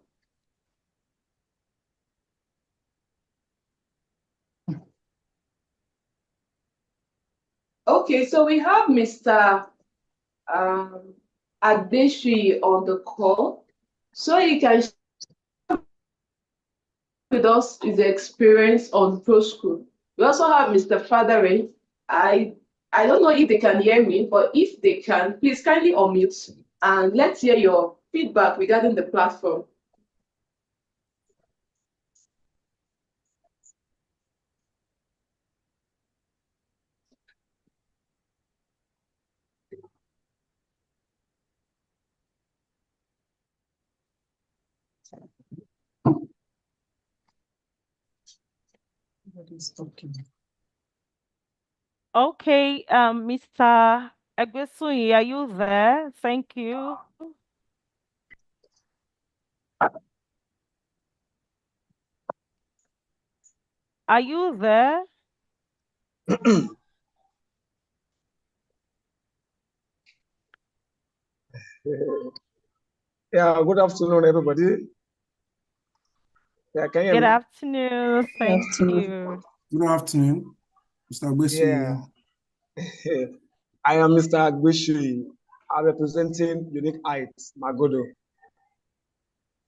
Okay, so we have Mr. Adeshi on the call. So he can share with us his experience on ProSchool. We also have Mr. Fathering. I don't know if they can hear me, but if they can, please kindly unmute and let's hear your feedback regarding the platform. Okay, Mr. Egbesuyi, are you there? Thank you. Are you there? Yeah, good afternoon, everybody. Yeah, can you hear Good me? afternoon. Thank you. Good afternoon, Mr. Agbesu. Yeah. I am Mr. Agbeshi. I'm representing Unique Heights, Magodo.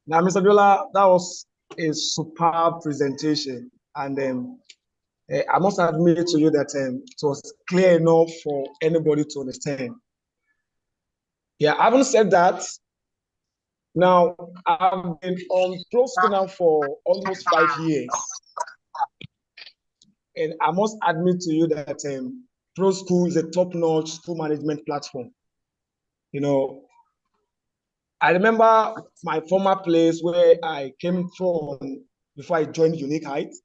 Now, Mr. Biola, that was a superb presentation. And I must admit to you that it was clear enough for anybody to understand. Yeah, having said that, now I've been on ProSchool now for almost 5 years. And I must admit to you that ProSchool is a top-notch school management platform. You know, I remember my former place where I came from before I joined Unique Heights.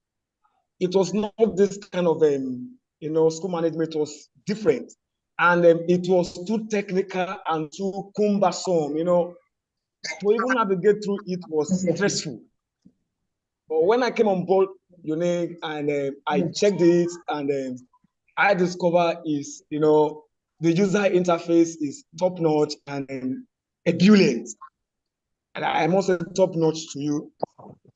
It was not this kind of, school management was different. And it was too technical and too cumbersome, to even navigate through it was stressful. But when I came on board Unique and I checked it and I discover is, the user interface is top notch and ebullient. And I must say top notch to you.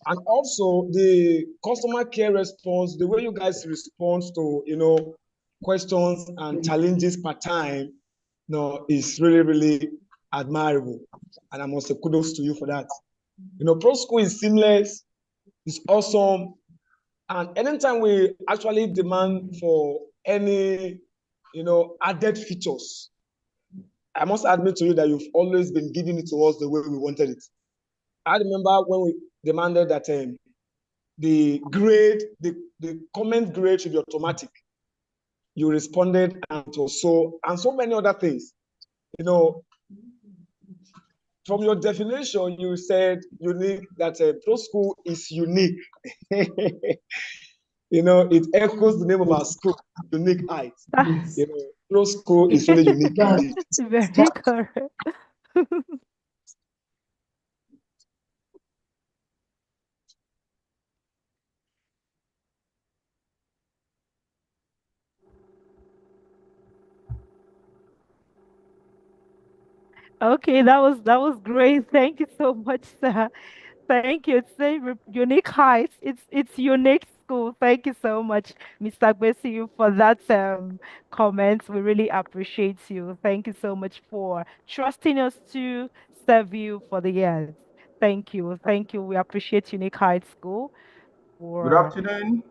And also the customer care response, the way you guys respond to, questions and challenges per time, is really, really admirable. And I must say kudos to you for that. ProSchool is seamless, it's awesome. And anytime we actually demand for any, added features, I must admit to you that you've always been giving it to us the way we wanted it. I remember when we demanded that the comment grade should be automatic. You responded and it was and so many other things. From your definition, you said unique, that ProSchool is unique. It echoes the name of our school, Unique Heights. ProSchool is really unique. Very correct. Okay, that was great. Thank you so much, sir. Thank you. It's a Unique Heights. It's unique school. Thank you so much, Mr. Gbesiu, for that comment. We really appreciate you. Thank you so much for trusting us to serve you for the years. Thank you. Thank you. We appreciate Unique Heights School Good for. afternoon.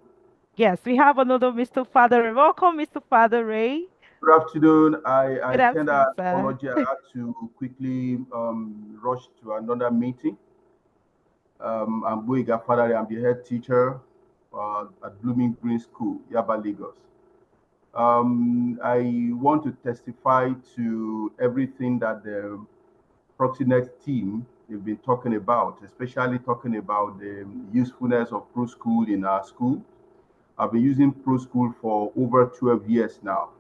Yes, we have another Mr. Father Ray. Welcome, Mr. Father Ray. Good afternoon. I Good tender afternoon, sir. apology. I had to quickly rush to another meeting. I'm Boyega Father Ray. I'm the head teacher at Blooming Green School, Yaba, Lagos. I want to testify to everything that the Proxinet team they've been talking about, especially talking about the usefulness of Pro School in our school. I've been using Pro School for over 12 years now.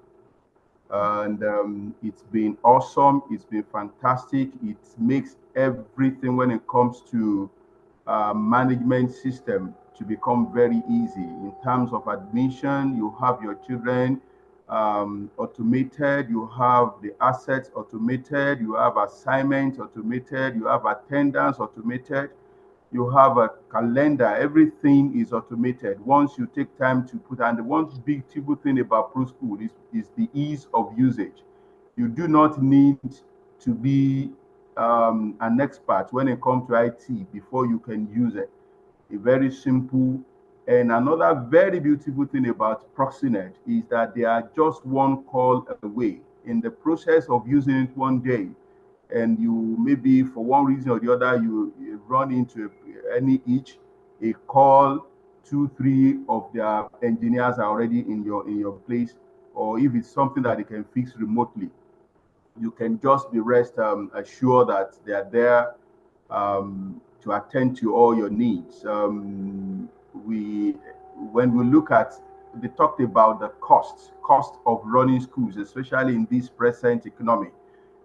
And it's been awesome. It's been fantastic. It makes everything when it comes to management system to become very easy. In terms of admission, you have your children automated, you have the assets automated, you have assignments automated, you have attendance automated, you have a calendar, everything is automated once you take time to put. And the one beautiful thing about Pro School is the ease of usage. You do not need to be an expert when it comes to IT before you can use it. A very simple. And another very beautiful thing about Proxinet is that they are just one call away. In the process of using it one day, and you maybe for one reason or the other you run into any itch, a call, 2-3 of their engineers are already in your place. Or if it's something that they can fix remotely, you can just be rest assured that they are there to attend to all your needs. When we look at, they talked about the cost of running schools, especially in this present economy.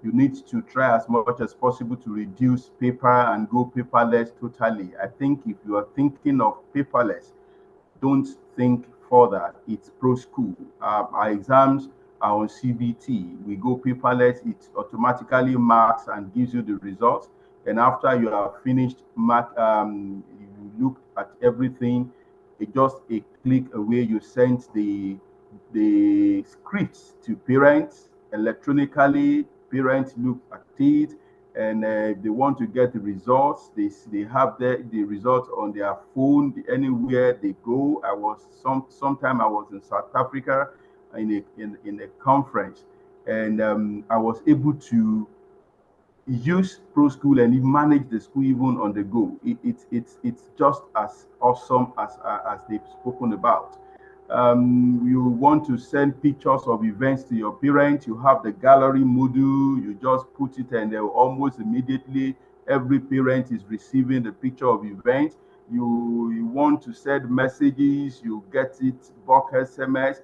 You need to try as much as possible to reduce paper and go paperless totally. I think if you are thinking of paperless, don't think further. It's Pro School. Our exams are on CBT. We go paperless. It automatically marks and gives you the results. And after you have finished you look at everything. It's just a click away. You send the scripts to parents electronically. Parents look at it, and if they want to get the results, they have the results on their phone anywhere they go. I was sometime I was in South Africa in a conference, and I was able to use Pro School and manage the school even on the go. It's just as awesome as they've spoken about. You want to send pictures of events to your parents, you have the gallery module, you just put it and almost immediately every parent is receiving the picture of events. You want to send messages, you get it, bulk SMS,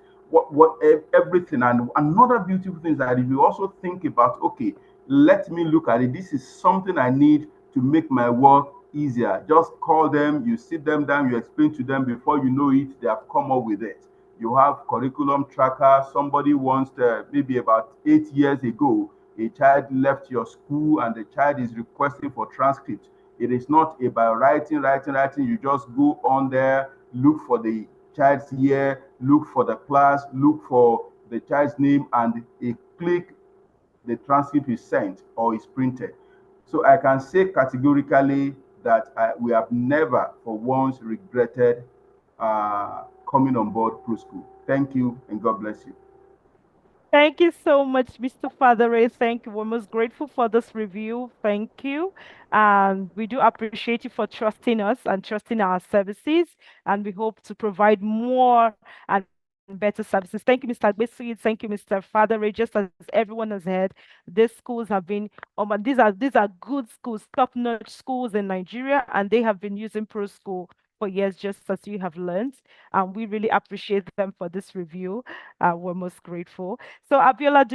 everything. And another beautiful thing is that if you also think about, okay, let me look at it, this is something I need to make my work easier. Just call them, you sit them down, you explain to them, before you know it, they have come up with it. You have curriculum tracker. Somebody wants to, maybe about 8 years ago, a child left your school and the child is requesting for transcript. It is not about writing. You just go on there, look for the child's year, look for the class, look for the child's name, and a click, the transcript is sent or is printed. So I can say categorically that we have never for once regretted coming on board Pro School. Thank you, and God bless you. Thank you so much, Mr. Father Ray. Thank you. We're most grateful for this review. Thank you. And we do appreciate you for trusting us and trusting our services. And we hope to provide more and better services. Thank you, Mr. Gbesiu. Thank you, Mr. Father Ray. Just as everyone has heard, these schools have been, these are good schools, top-notch schools in Nigeria, and they have been using Pro School for years, just as you have learned. And we really appreciate them for this review. We're most grateful. So Abiola,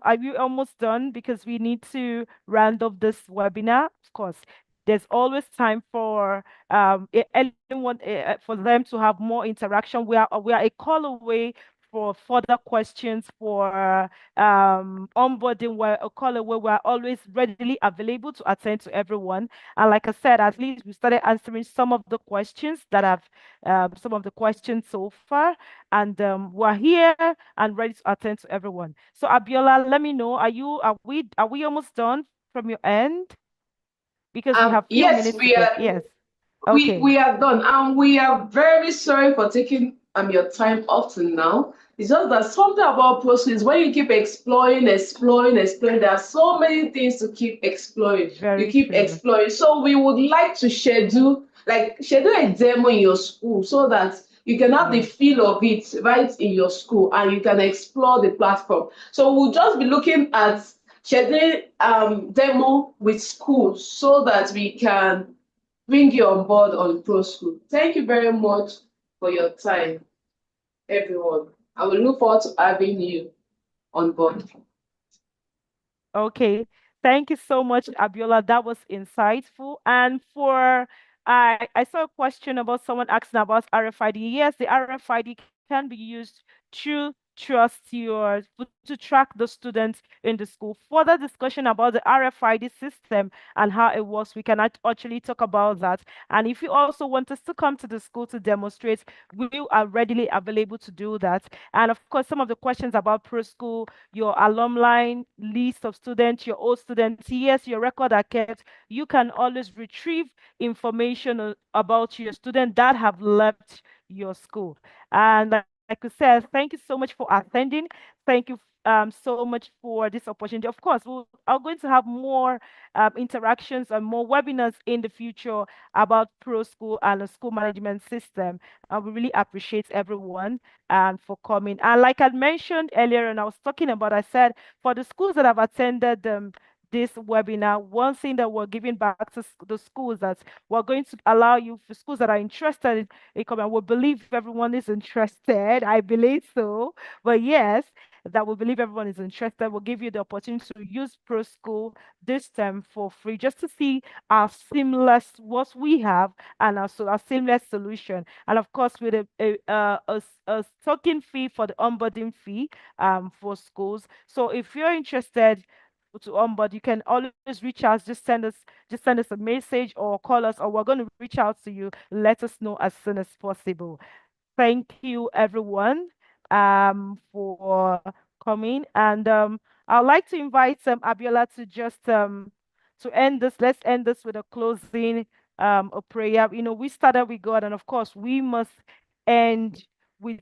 are you almost done? Because we need to round up this webinar. Of course, there's always time for anyone for them to have more interaction. We are a call away for further questions, for onboarding, where a caller where we're always readily available to attend to everyone. And like I said, at least we started answering some of the questions that have some of the questions so far, and we're here and ready to attend to everyone. So Abiola, let me know, are we almost done from your end? Because we have few Yes, minutes we to go. are. Yes. We Okay. are done, and we are very sorry for taking your time up to now. It's just that something about process when you keep exploring, there are so many things to keep exploring. Very You keep true. exploring. So we would like to schedule a demo in your school so that you can have the feel of it right in your school and you can explore the platform. So we'll just be looking at scheduling demo with schools so that we can bring you on board on ProSchool. Thank you very much for your time, everyone. I will look forward to having you on board. Okay. Thank you so much, Abiola. That was insightful. And I saw a question about someone asking about RFID. Yes, the RFID can be used to to track the students in the school. Further discussion about the RFID system and how it works, we can actually talk about that. And if you also want us to come to the school to demonstrate, we are readily available to do that. And of course, some of the questions about ProSchool, your alumni list of students, your old students, yes, your record are kept. You can always retrieve information about your students that have left your school. And like I said, thank you so much for attending. Thank you so much for this opportunity. Of course, we are going to have more interactions and more webinars in the future about ProSchool and the school management system. We really appreciate everyone for coming. And like I mentioned earlier, and I was talking about, I said, for the schools that have attended this webinar, one thing that we're giving back to the schools that we're going to allow you, for schools that are interested in coming, we believe everyone is interested. I believe so. But yes, that we believe everyone is interested. We'll give you the opportunity to use ProSchool this term for free, just to see our seamless, what we have, and also our seamless solution. And of course, with a token fee for the onboarding fee for schools. So if you're interested to onboard, you can always reach us. Just send us a message or call us, or we're going to reach out to you. Let us know as soon as possible. Thank you, everyone, for coming. And I'd like to invite Abiola to just to end this. Let's end this with a closing a prayer. You know, we started with God, and of course, we must end with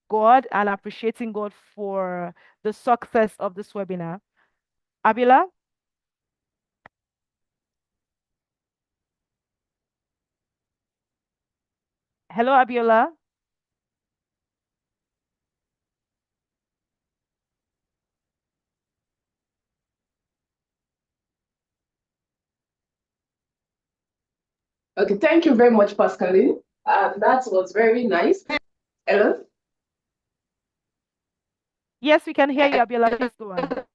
God and appreciating God for the success of this webinar. Abiola? Hello, Abiola. Okay, thank you very much, Pascaline. That was very nice. Hello? Yes, we can hear you, Abiola. Please go on.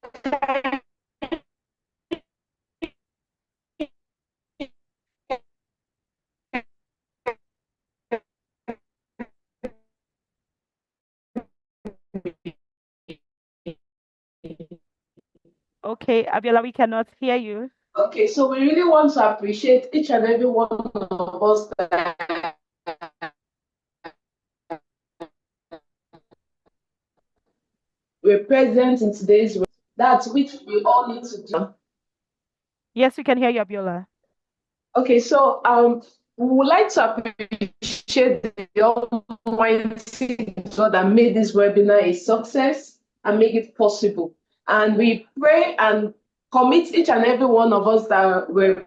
Okay, Abiola, we cannot hear you. Okay, so we really want to appreciate each and every one of us that were present in today's. That's which we all need to do. Yes, we can hear you, Abiola. Okay, so we would like to appreciate the Almighty God that made this webinar a success and make it possible. And we pray and commit each and every one of us that were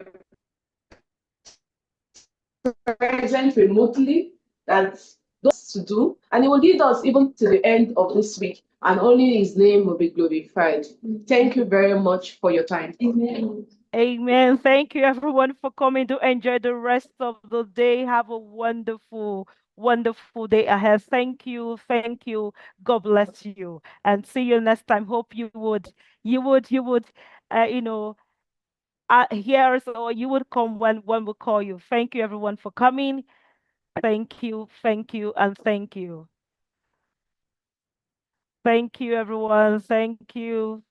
present remotely, that's those to do, and it will lead us even to the end of this week, and only his name will be glorified. Thank you very much for your time. Amen. Amen. Thank you, everyone, for coming. To enjoy the rest of the day. Have a wonderful, wonderful day ahead. Thank you. Thank you. God bless you. And see you next time. Hope you would, hear us, or you would come when we call you. Thank you, everyone, for coming. Thank you, and thank you. Thank you, everyone. Thank you.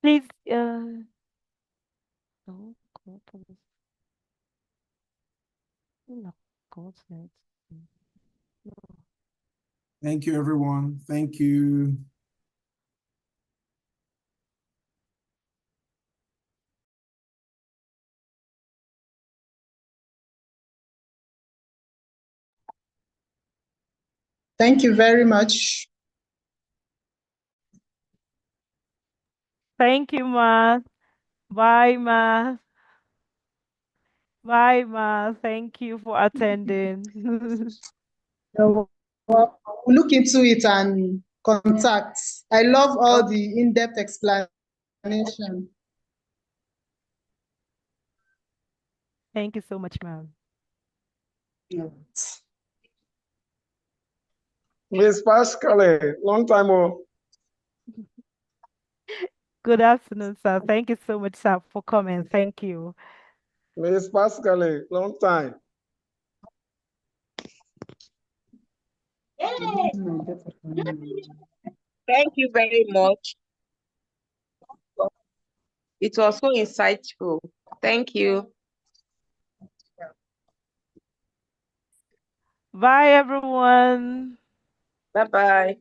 Please, no, Thank you, everyone. Thank you. Thank you very much. Thank you, Ma. Bye, Ma. Bye, Ma. Thank you for attending. We'll look into it and contact. I love all the in-depth explanation. Thank you so much, ma'am. Miss Pascal, long time. Good afternoon, sir. Thank you so much, sir, for coming. Thank you. Miss Pascal, long time. Thank you very much. It was so insightful. Thank you. Bye, everyone. Bye-bye.